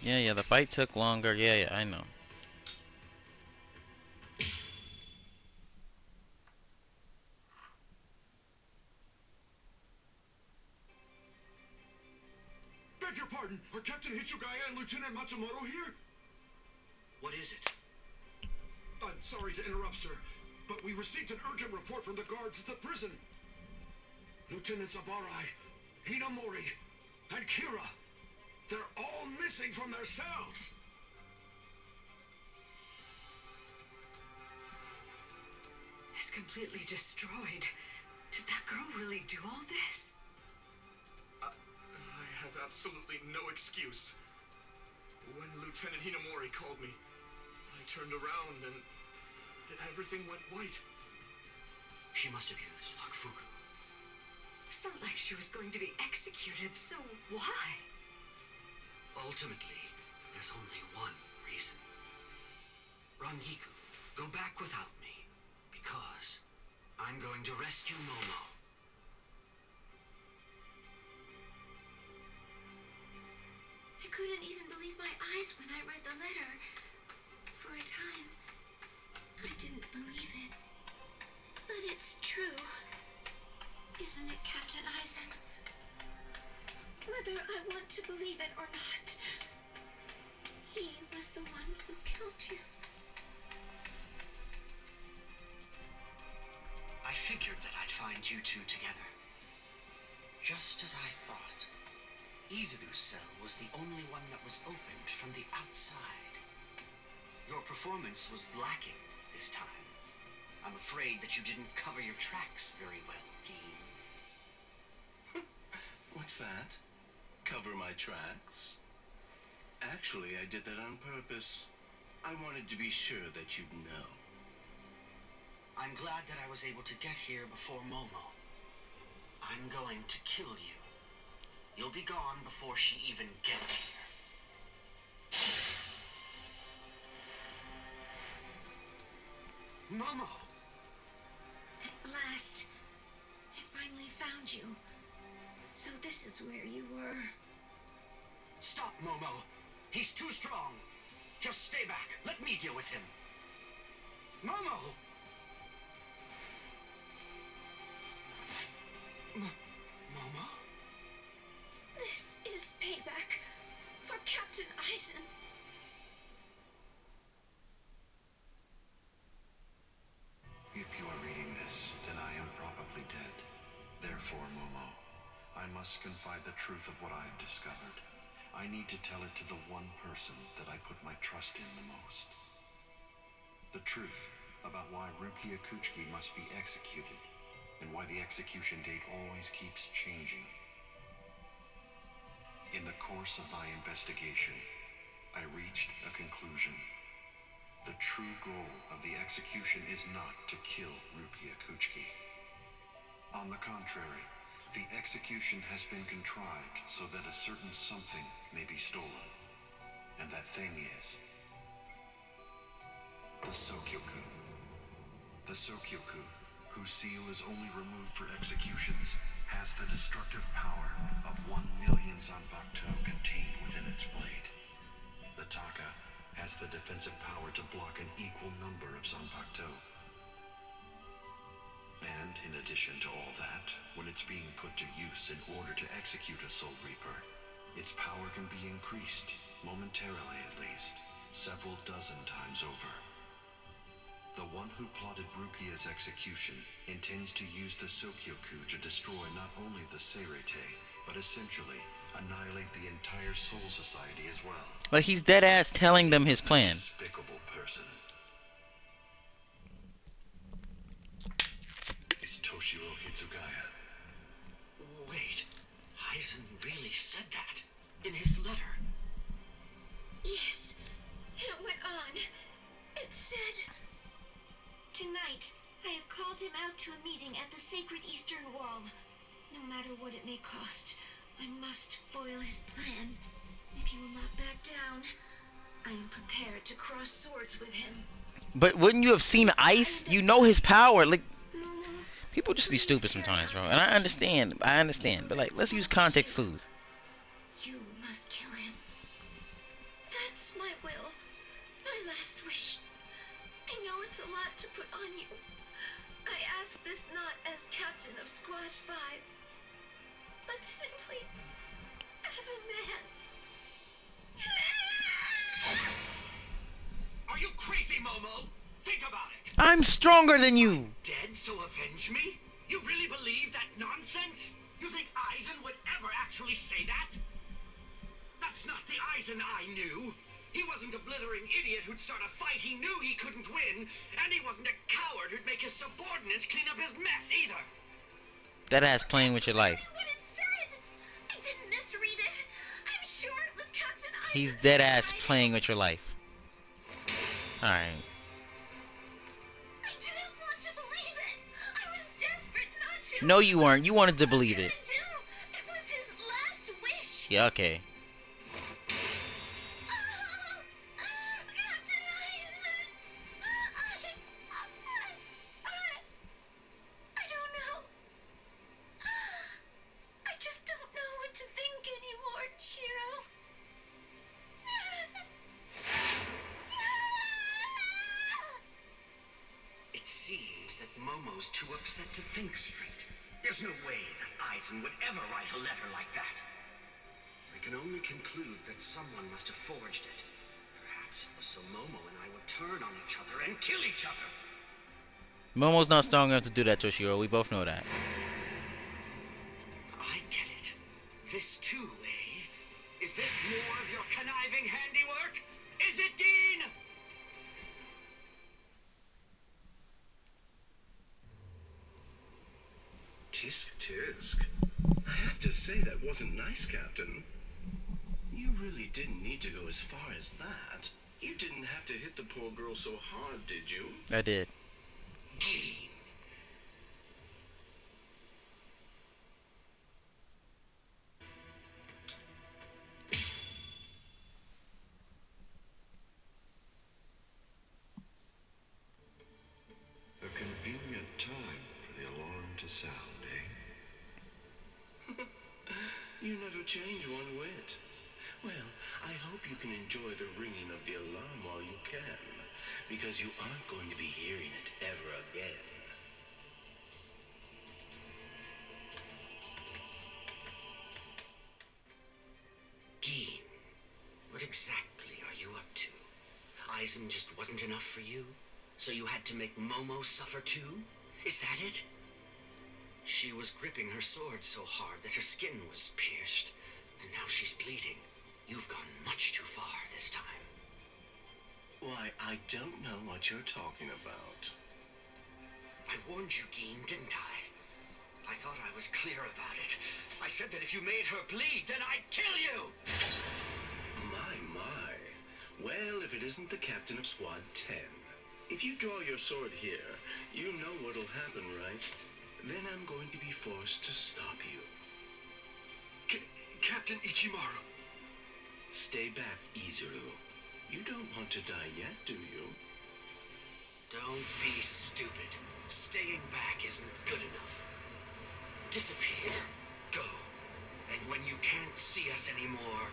Yeah, the fight took longer. Yeah, I know. Beg your pardon, are Captain Hitsugaya and Lieutenant Matsumoto here? What is it? I'm sorry to interrupt, sir, but we received an urgent report from the guards at the prison. Lieutenant Zabarai, Hinamori, and Kira, they're all missing from their cells. It's completely destroyed. Did that girl really do all this? I have absolutely no excuse. When Lieutenant Hinamori called me, I turned around and everything went white. She must have used Hakufuku. It's not like she was going to be executed, so why? Ultimately, there's only one reason. Rangiku, go back without me, because I'm going to rescue Momo. I couldn't even believe my eyes when I read the letter. For a time, I didn't believe it. But it's true. Isn't it, Captain Eisen? Whether I want to believe it or not, he was the one who killed you. I figured that I'd find you two together. Just as I thought. Izuru's cell was the only one that was opened from the outside. Your performance was lacking this time. I'm afraid that you didn't cover your tracks very well, Dean. What's that? Cover my tracks? Actually, I did that on purpose. I wanted to be sure that you'd know. I'm glad that I was able to get here before Momo. I'm going to kill you. You'll be gone before she even gets here. Momo! At last, I finally found you. So this is where you were. Stop, Momo. He's too strong. Just stay back. Let me deal with him. Momo! Momo? This is payback for Captain Eisen. If you are reading this, then I am probably dead. Therefore, Momo, I must confide the truth of what I have discovered. I need to tell it to the one person that I put my trust in the most. The truth about why Rukia Kuchiki must be executed, and why the execution date always keeps changing. In the course of my investigation, I reached a conclusion. The true goal of the execution is not to kill Rukia Kuchiki. On the contrary, the execution has been contrived so that a certain something may be stolen. And that thing is the Sokyoku. The Sokyoku, whose seal is only removed for executions, has the destructive power of 1,000,000 Zanpakuto contained within its blade. The Taka has the defensive power to block an equal number of Zanpakuto. And in addition to all that, when it's being put to use in order to execute a Soul Reaper, its power can be increased, momentarily at least, several dozen times over. The one who plotted Rukia's execution intends to use the Sokyoku to destroy not only the Seirete, but essentially annihilate the entire Soul Society as well. Like, he's dead ass telling them his plan. A despicable person. It's Toshiro Hitsugaya. Wait, Eisen really said that in his letter. Yes, it went on. It said, "Tonight, I have called him out to a meeting at the Sacred Eastern Wall. No matter what it may cost, I must foil his plan. If he will not back down, I am prepared to cross swords with him." But wouldn't you have seen Ice? You know his power. Like, Momo, people just be stupid sometimes, bro. And I understand. But like, let's use context clues. you must kill him. That's my will, my last wish. I know it's a lot to put on you. I ask this not as captain of Squad 5, but simply as a man. Are you crazy, Momo? Think about it. I'm stronger than you. Dead, so avenge me? You really believe that nonsense? You think Eisen would ever actually say that? That's not the Eisen I knew. He wasn't a blithering idiot who'd start a fight he knew he couldn't win, and he wasn't a coward who'd make his subordinates clean up his mess either. That ass playing with your life. That's what it said. I didn't misread it. I'm sure it was Captain Eisen. He's dead ass playing with your life. Alright. I didn't want to believe it. I was desperate not to. No, you weren't. You wanted to believe it. What could I do? It was his last wish. Yeah, okay. Captain Eisen. I don't know. I just don't know what to think anymore, Shiro. It seems that Momo's too upset to think straight. There's no way that Eisen would ever write a letter like that. I can only conclude that someone must have forged it. Perhaps it was so Momo and I would turn on each other and kill each other. Momo's not strong enough to do that, Toshiro. We both know that. I get it. This too, eh? Is this more of your conniving handiwork? Is it, Dean? Tisk tisk. I have to say that wasn't nice, Captain. You really didn't need to go as far as that. You didn't have to hit the poor girl so hard, did you? I did. Dean. A convenient time for the alarm to sound, eh? You never change one whit. Well, I hope you can enjoy the ringing of the alarm while you can, because you aren't going to be hearing it ever again. Gene, what exactly are you up to? Aizen just wasn't enough for you? So you had to make Momo suffer too? Is that it? She was gripping her sword so hard that her skin was pierced, and now she's bleeding. You've gone much too far this time. Why, I don't know what you're talking about. I warned you, Gene, didn't I? I thought I was clear about it. I said that if you made her bleed, then I'd kill you! My. Well, if it isn't the captain of Squad 10. If you draw your sword here, you know what'll happen, right? Then I'm going to be forced to stop you. Captain Ichimaru. Stay back, Izuru. You don't want to die yet, do you? Don't be stupid. Staying back isn't good enough. Disappear. Go. And when you can't see us anymore,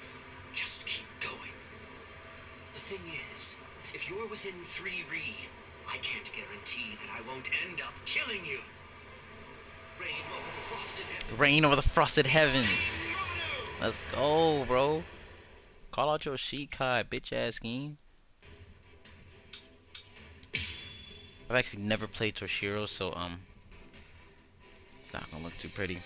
just keep going. The thing is, if you're within 3 Ri, I can't guarantee that I won't end up killing you. Reign over the frosted heavens. Reign over the frosted heavens. Let's go, bro. Call out your Shikai, bitch ass game. I've actually never played Toshiro, so it's not gonna look too pretty.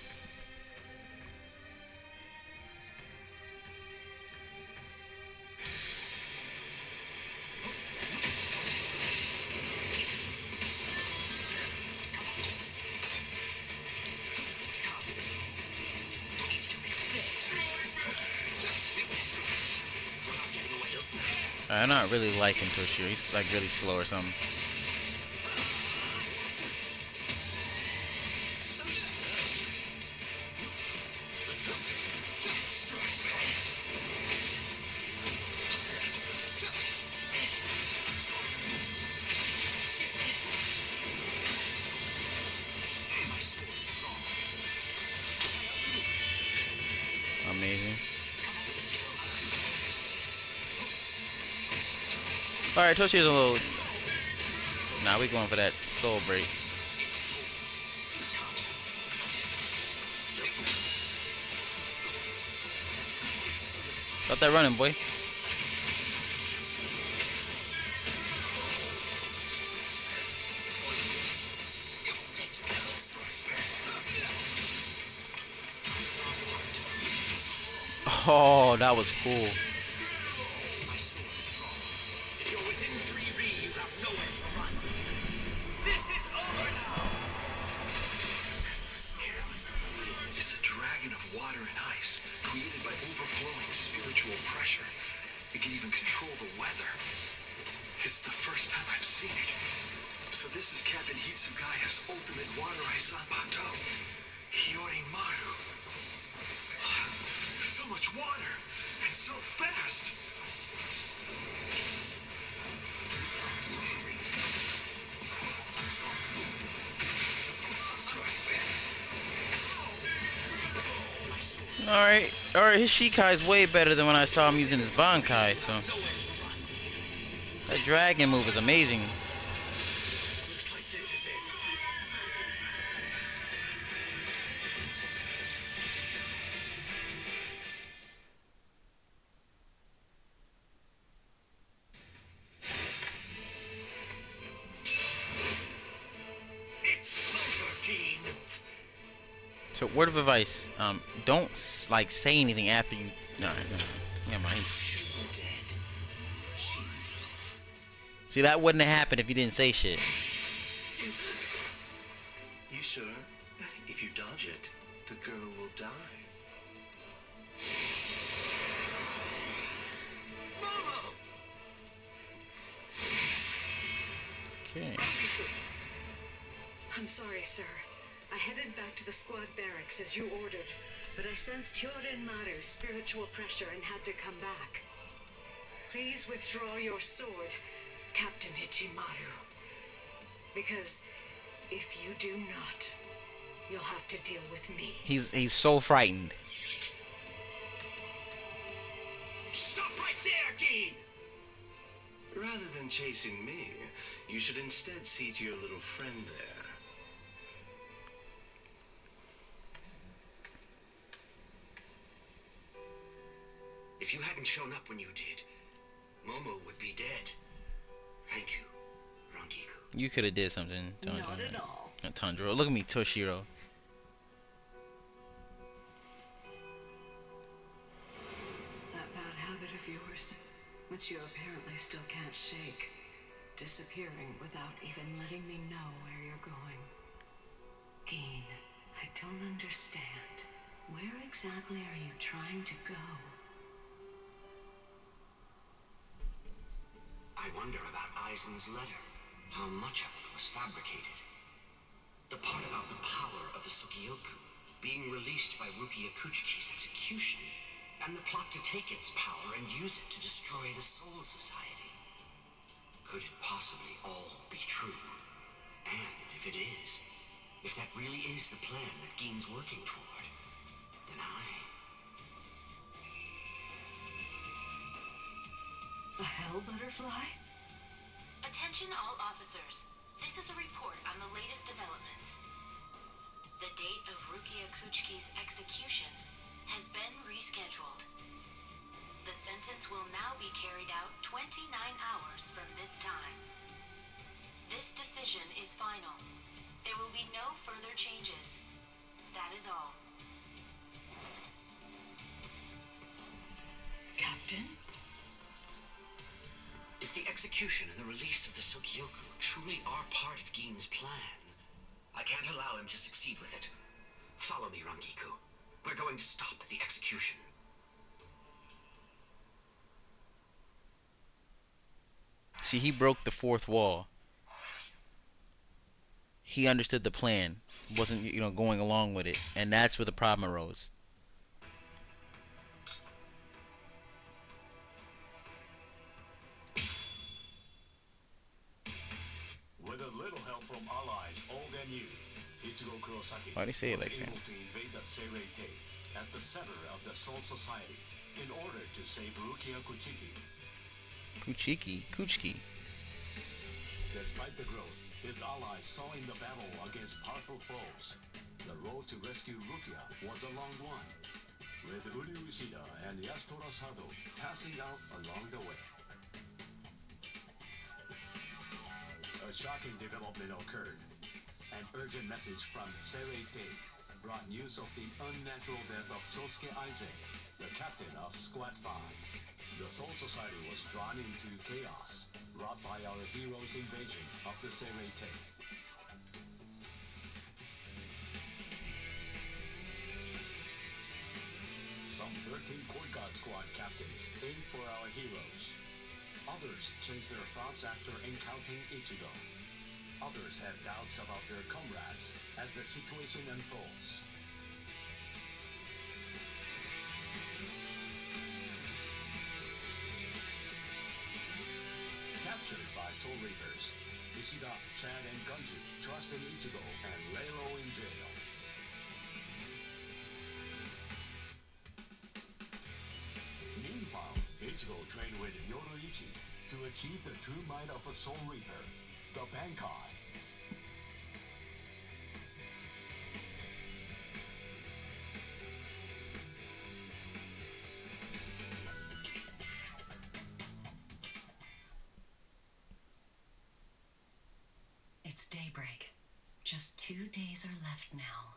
I'm not really liking Toshiro. He's like really slow or something. Amazing. Alright, Toshiro's a little... Nah, we going for that soul break. Stop that running, boy. Oh, that was cool. Pressure. It can even control the weather. It's the first time I've seen it. So this is Captain Hitsugaya's ultimate water ice on Pato. Hiyorimaru. So much water, and so fast. Alright, his Shikai is way better than when I saw him using his Bankai, so that dragon move is amazing. So word of advice, don't like say anything after you. No, never mind. See, that wouldn't have happened if you didn't say shit. You sure? If you dodge it, the girl will die. Okay. I'm sorry, sir. I headed back to the squad barracks as you ordered, but I sensed Hiyorimaru's spiritual pressure and had to come back. Please withdraw your sword, Captain Ichimaru. Because if you do not, you'll have to deal with me. He's so frightened. Rather than chasing me, you should instead see to your little friend there. If you hadn't shown up when you did, Momo would be dead. Thank you, Rangiku. You could have did something, Tanjiro. Not at all. Tanjiro. Look at me, Toshiro. That bad habit of yours, which you apparently still can't shake. Disappearing without even letting me know where you're going. Geen, I don't understand. Where exactly are you trying to go? I wonder about Aizen's letter. How much of it was fabricated? The part about the power of the Sukioku being released by Rukia Kuchiki's execution, and the plot to take its power and use it to destroy the Soul Society. Could it possibly all be true? And if it is, if that really is the plan that Geen's working toward, then A hell butterfly? Attention all officers. This is a report on the latest developments. The date of Rukia Kuchiki's execution has been rescheduled. The sentence will now be carried out 29 hours from this time. This decision is final. There will be no further changes. That is all. Captain? if the execution and the release of the Sukioku truly are part of Geen's plan, I can't allow him to succeed with it. Follow me, Rangiku. We're going to stop the execution. See, he broke the fourth wall. He understood the plan, wasn't, going along with it, and that's where the problem arose. With a little help from allies old and new, Ichigo Kurosaki Why'd he say it was like that? able to invade the Seirei at the center of the Soul Society in order to save Rukia Kuchiki. Kuchiki. Despite the growth his allies saw in the battle against powerful foes, the road to rescue Rukia was a long one, with Uru Ushida and Yasutora Sado passing out along the way. A shocking development occurred. An urgent message from Seirei brought news of the unnatural death of Sosuke Aizen, the captain of Squad 5. The Soul Society was drawn into chaos brought by our hero's invasion of the Seirei. Some 13 Court Guard Squad captains aim for our heroes. Others change their thoughts after encountering Ichigo. Others have doubts about their comrades as the situation unfolds. Captured by Soul Reapers, Ishida, Chad, and Gunju trust in Ichigo and lay low in jail. Meanwhile, Ichigo trained with Yoruichi to achieve the true might of a Soul Reaper, the BANNKAAAIII. It's daybreak. Just 2 days are left now.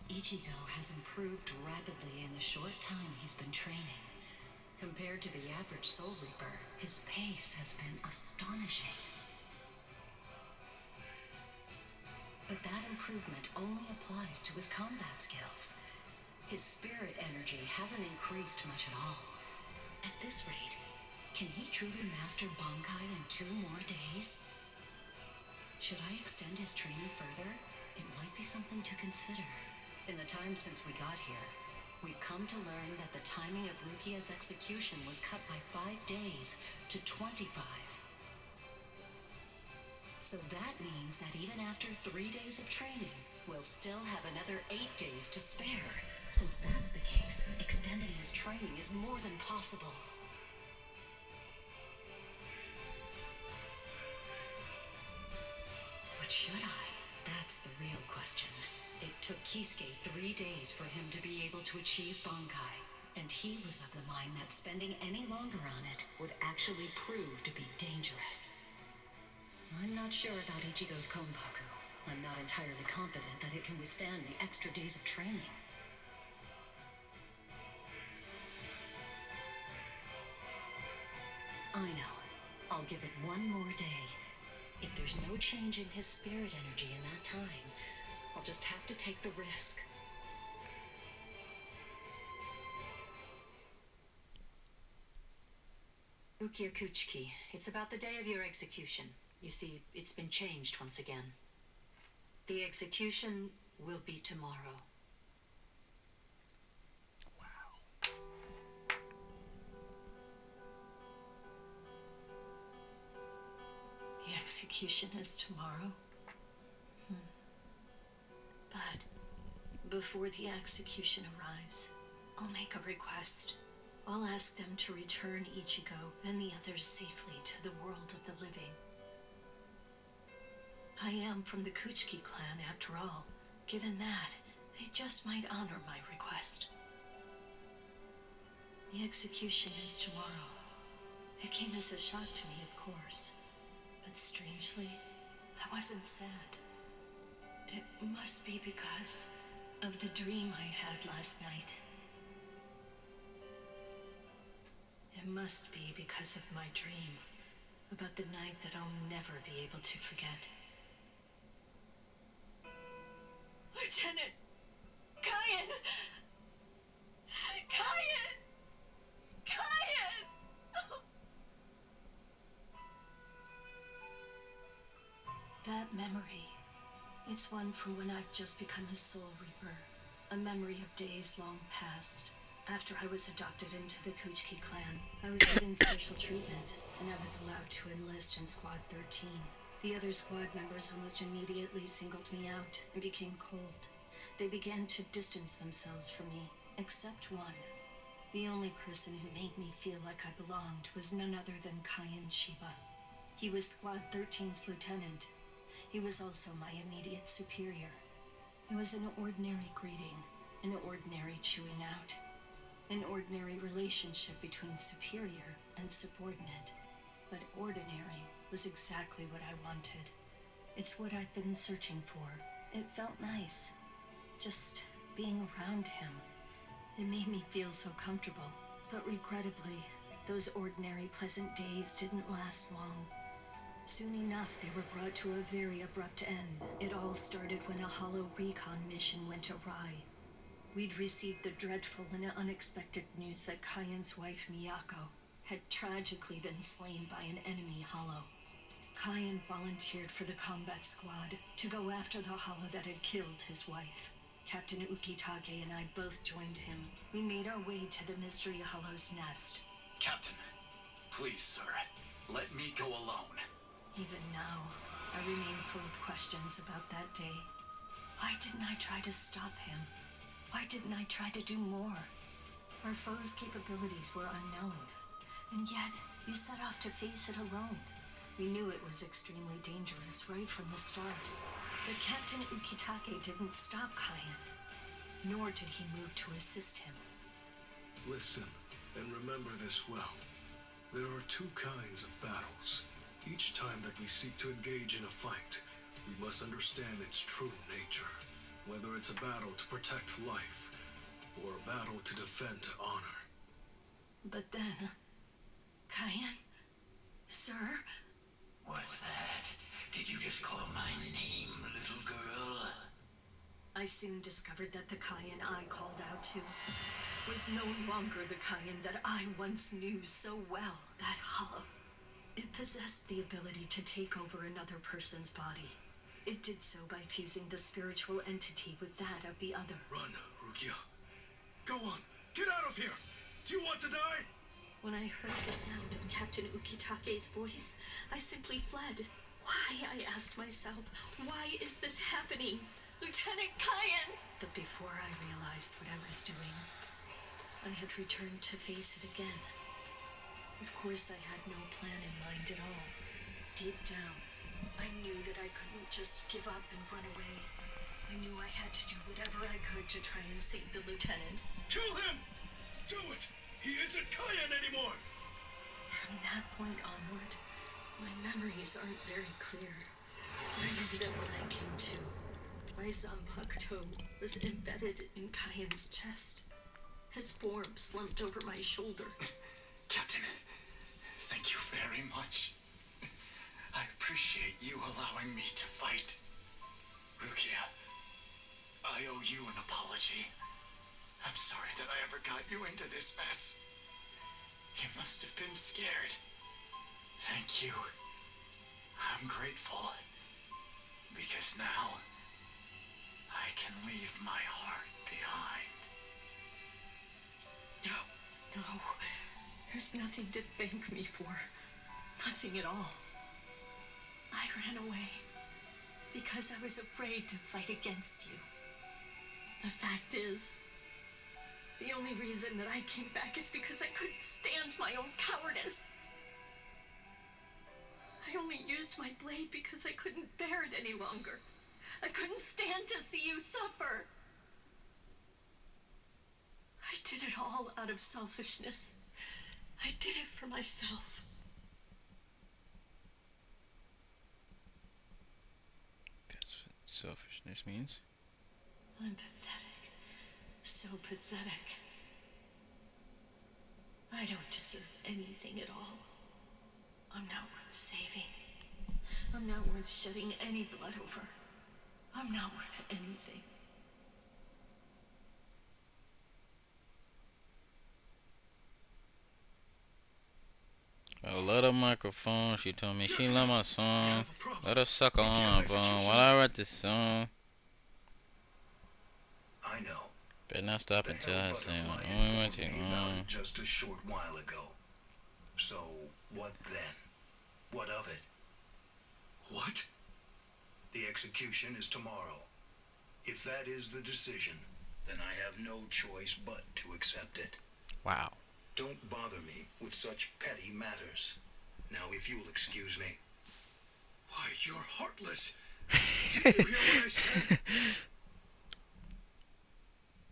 Ichigo has improved rapidly in the short time he's been training. Compared to the average Soul Reaper, his pace has been astonishing. But that improvement only applies to his combat skills. His spirit energy hasn't increased much at all. At this rate, can he truly master Bankai in 2 more days? Should I extend his training further? It might be something to consider. In the time since we got here, we've come to learn that the timing of Rukia's execution was cut by 5 days to 25. So that means that even after 3 days of training, we'll still have another 8 days to spare. Since that's the case, extending his training is more than possible. should I? That's the real question. It took Kisuke 3 days for him to be able to achieve Bankai, and he was of the mind that spending any longer on it would actually prove to be dangerous. I'm not sure about Ichigo's Konpaku. I'm not entirely confident that it can withstand the extra days of training. I know. I'll give it one more day. If there's no change in his spirit energy in that time, I'll just have to take the risk. Rukia Kuchiki, it's about the day of your execution. You see, it's been changed once again. The execution will be tomorrow. The execution is tomorrow? But before the execution arrives, I'll make a request. I'll ask them to return Ichigo and the others safely to the world of the living. I am from the Kuchiki clan after all. Given that, they just might honor my request. The execution is tomorrow. It came as a shock to me, of course. But strangely, I wasn't sad. It must be because of the dream I had last night. It must be because of my dream about the night that I'll never be able to forget. Lieutenant! Kyan! Kyan! Kyan! That memory, it's one from when I've just become a soul reaper. A memory of days long past. After I was adopted into the Kuchiki clan, I was given special treatment, and I was allowed to enlist in Squad 13. The other squad members almost immediately singled me out and became cold. They began to distance themselves from me, except one. The only person who made me feel like I belonged was none other than Kyan Shiba. He was Squad 13's lieutenant. He was also my immediate superior. It was an ordinary greeting, an ordinary chewing out, an ordinary relationship between superior and subordinate. But ordinary was exactly what I wanted. It's what I'd been searching for. It felt nice, just being around him. It made me feel so comfortable. But regrettably, those ordinary pleasant days didn't last long. Soon enough, they were brought to a very abrupt end. It all started when a hollow recon mission went awry. We'd received the dreadful and unexpected news that Kyan's wife, Miyako, had tragically been slain by an enemy hollow. Kyan volunteered for the combat squad to go after the hollow that had killed his wife. Captain Ukitake and I both joined him. We made our way to the mystery hollow's nest. Captain, please, sir, let me go alone. Even now, I remain full of questions about that day. Why didn't I try to stop him? Why didn't I try to do more? Our foe's capabilities were unknown, and yet you set off to face it alone. We knew it was extremely dangerous right from the start. But Captain Ukitake didn't stop Kyan, nor did he move to assist him. Listen, and remember this well. There are two kinds of battles. Each time that we seek to engage in a fight, we must understand its true nature. Whether it's a battle to protect life, or a battle to defend honor. But then, Kyan, sir? What's that? Did you just call my name, little girl? I soon discovered that the Kyan I called out to was no longer the Kyan that I once knew so well. That hollow. It possessed the ability to take over another person's body. It did so by fusing the spiritual entity with that of the other. Run, Rukia. Go on, get out of here! Do you want to die? When I heard the sound of Captain Ukitake's voice, I simply fled. Why, I asked myself, why is this happening? Lieutenant Kyan! But before I realized what I was doing, I had returned to face it again. Of course, I had no plan in mind at all. Deep down, I I knew that I couldn't just give up and run away. I knew I had to do whatever I could to try and save the lieutenant. Kill him! Do it! He isn't Cayenne anymore! From that point onward, my memories aren't very clear. I know that when I came to, my Zanpakuto was embedded in Cayenne's chest. His form slumped over my shoulder. Captain, thank you very much. I appreciate you allowing me to fight. Rukia, I owe you an apology. I'm sorry that I ever got you into this mess. You must have been scared. Thank you. I'm grateful. Because now, I can leave my heart behind. No. There's nothing to thank me for. Nothing at all. I ran away because I was afraid to fight against you. The fact is, the only reason that I came back is because I couldn't stand my own cowardice. I only used my blade because I couldn't bear it any longer. I couldn't stand to see you suffer. I did it all out of selfishness. I did it for myself. That's what selfishness means. I'm pathetic. So pathetic. I don't deserve anything at all. I'm not worth saving. I'm not worth shedding any blood over. I'm not worth anything. I love the microphone. She told me she love my song. Let her suck on my phone while I write this song. I know. Better not stop The until Hell I say Butterfly it. informed me about it just a short while ago. So, what then? What of it? What? The execution is tomorrow. If that is the decision, then I have no choice but to accept it. Wow. Don't bother me with such petty matters. Now, if you'll excuse me. Why, you're heartless. Did you hear what I said?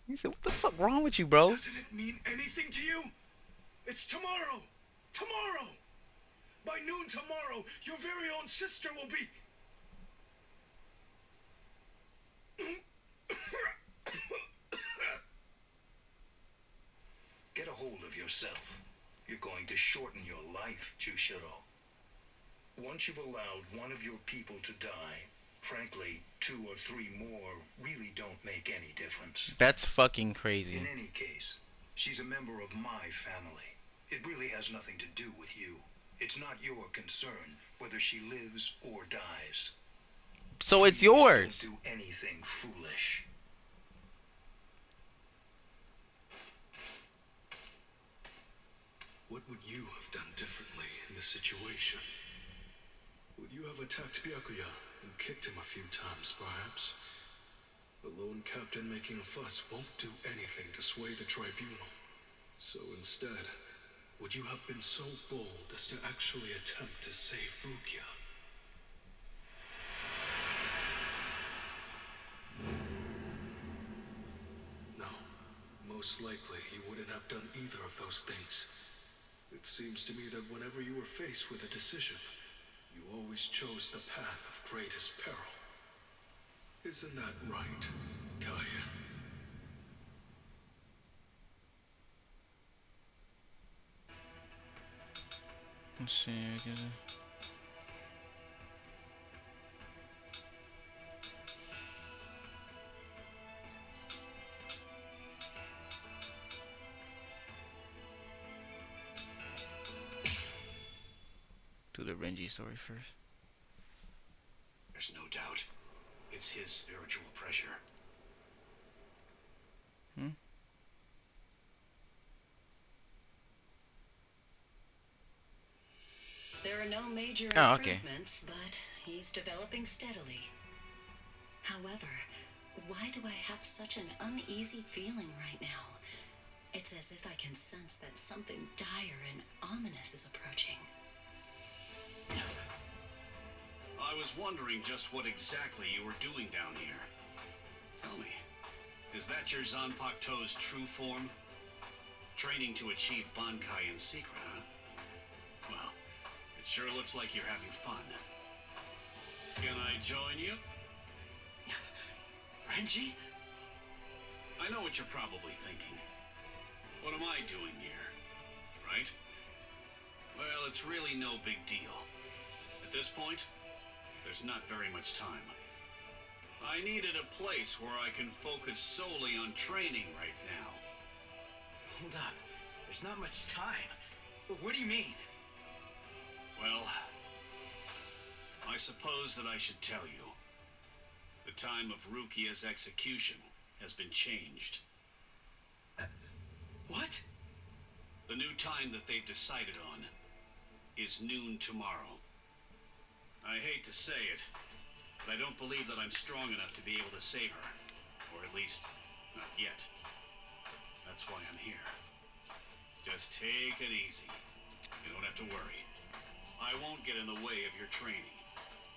He said, what the fuck wrong with you, bro? Doesn't it mean anything to you? It's tomorrow. Tomorrow. By noon tomorrow, your very own sister will be... Get a hold of yourself. You're going to shorten your life, Jushiro. Once you've allowed one of your people to die, frankly, 2 or 3 more really don't make any difference. That's fucking crazy. In any case, she's a member of my family. It really has nothing to do with you. It's not your concern whether she lives or dies. So it's yours. Don't do anything foolish. What would you have done differently in this situation? Would you have attacked Byakuya and kicked him a few times, perhaps? The lone captain making a fuss won't do anything to sway the tribunal. So instead, would you have been so bold as to actually attempt to save Rukia? No, most likely you wouldn't have done either of those things. It seems to me that whenever you were faced with a decision, you always chose the path of greatest peril. Isn't that right, Kaya? Let's see. Do the Renji story first. There's no doubt. It's his spiritual pressure. There are no major okay. improvements, but he's developing steadily. However, why do I have such an uneasy feeling right now? It's as if I can sense that something dire and ominous is approaching. I was wondering just what exactly you were doing down here. Tell me, is that your Zanpakuto's true form? Training to achieve Bankai in secret, huh? Well, it sure looks like you're having fun. Can I join you? Renji? I know what you're probably thinking. What am I doing here? Right? Well, it's really no big deal. At this point, there's not very much time. I needed a place where I can focus solely on training right now. Hold up. There's not much time. What do you mean? Well, I suppose that I should tell you. The time of Rukia's execution has been changed. What? The new time that they've decided on is noon tomorrow. I hate to say it, but I don't believe that I'm strong enough to be able to save her. Or at least, not yet. That's why I'm here. Just take it easy. You don't have to worry. I won't get in the way of your training.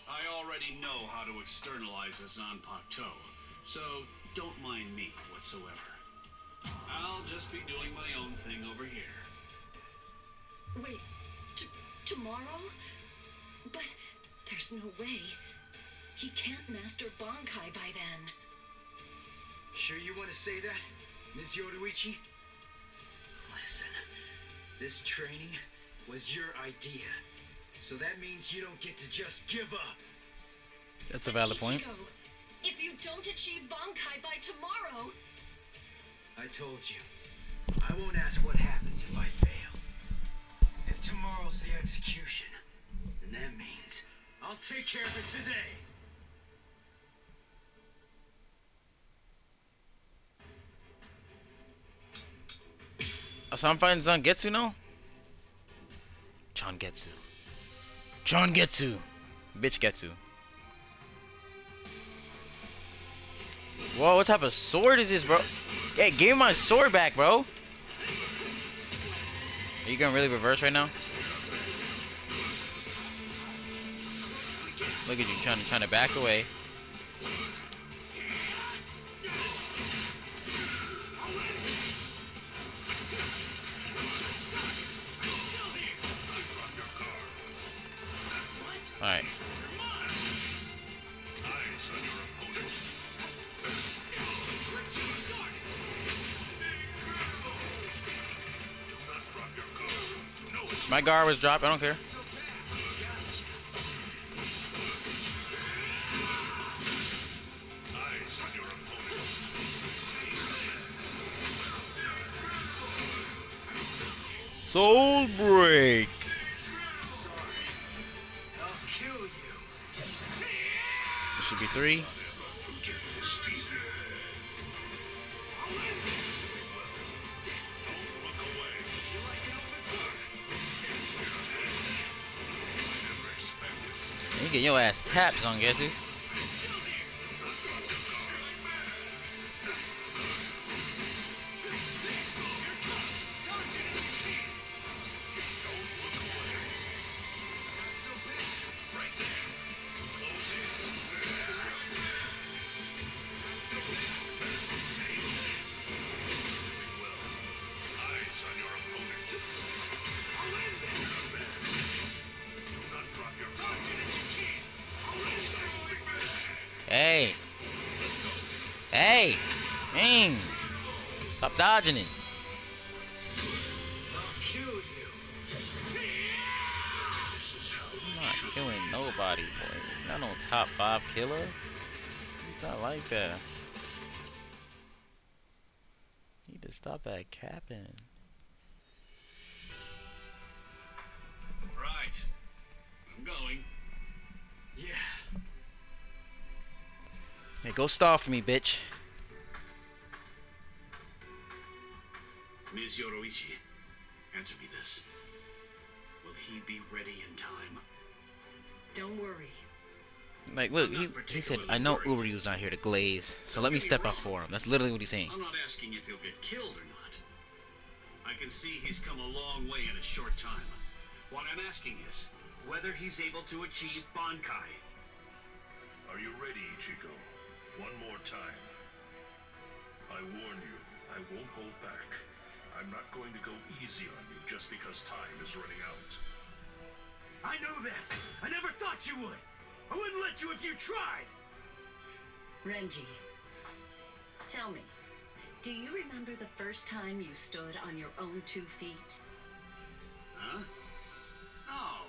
I already know how to externalize a Zanpakuto, so don't mind me whatsoever. I'll just be doing my own thing over here. Wait, tomorrow? But there's no way. He can't master Bankai by then. Sure you want to say that, Ms. Yoruichi? Listen, this training was your idea, so that means you don't get to just give up. That's a valid point. Ichigo, if you don't achieve Bankai by tomorrow... I told you, I won't ask what happens if I fail. If tomorrow's the execution, then that means I'll take care of it today. So I'm fighting Zangetsu now? Changetsu. Changetsu. Bitch Getsu. Whoa, what type of sword is this, bro? Hey, give me my sword back, bro. Are you gonna really reverse right now? Look at you trying to back away. Alright. My guard was dropped, I don't care. Soul break. This should be 3. You get your ass tapped, Zangetsu. Hey! Hey! Dang! Stop dodging it! I'm not killing nobody, boy. Not no top 5 killer. It's not like that. You need to stop that capping. Right. I'm going. Yeah. Hey, go stall for me, bitch. Ms. Yoruichi, answer me this. Will he be ready in time? Don't worry. Like, look, he said, I know Uryu's not here to glaze, so let me step up for him. That's literally what he's saying. I'm not asking if he'll get killed or not. I can see he's come a long way in a short time. What I'm asking is whether he's able to achieve Bankai. Are you ready, Ichigo? One more time. I warn you, I won't hold back. I'm not going to go easy on you just because time is running out. I know that! I never thought you would! I wouldn't let you if you tried! Renji, tell me, do you remember the first time you stood on your own 2 feet? Huh? No,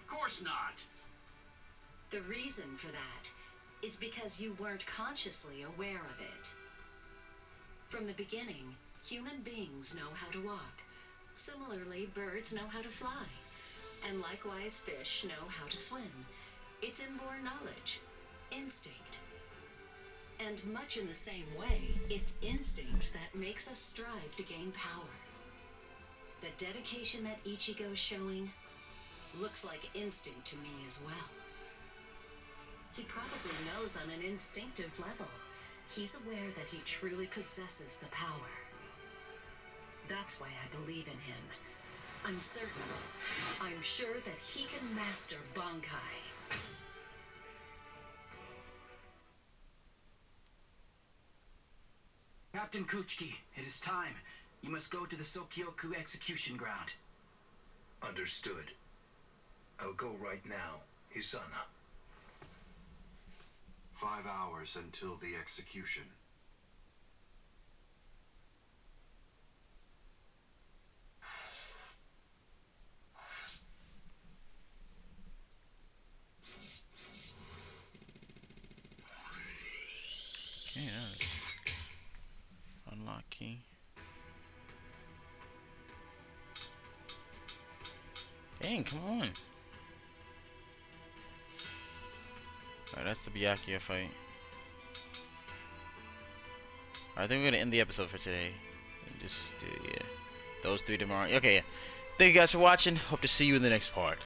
of course not. The reason for that is because you weren't consciously aware of it. From the beginning, human beings know how to walk. Similarly, birds know how to fly. And likewise, fish know how to swim. It's inborn knowledge, instinct. And much in the same way, it's instinct that makes us strive to gain power. The dedication that Ichigo's showing looks like instinct to me as well. He probably knows on an instinctive level. He's aware that he truly possesses the power. That's why I believe in him. I'm certain. I'm sure that he can master Bankai. Captain Kuchiki, it is time. You must go to the Sokyoku execution ground. Understood. I'll go right now, Hisana. 5 hours until the execution. Okay, unlock key. Dang, come on. Alright, that's the Byakuya fight. I think we're gonna end the episode for today. And just do, yeah, those 3 tomorrow. Okay, yeah. Thank you guys for watching. Hope to see you in the next part.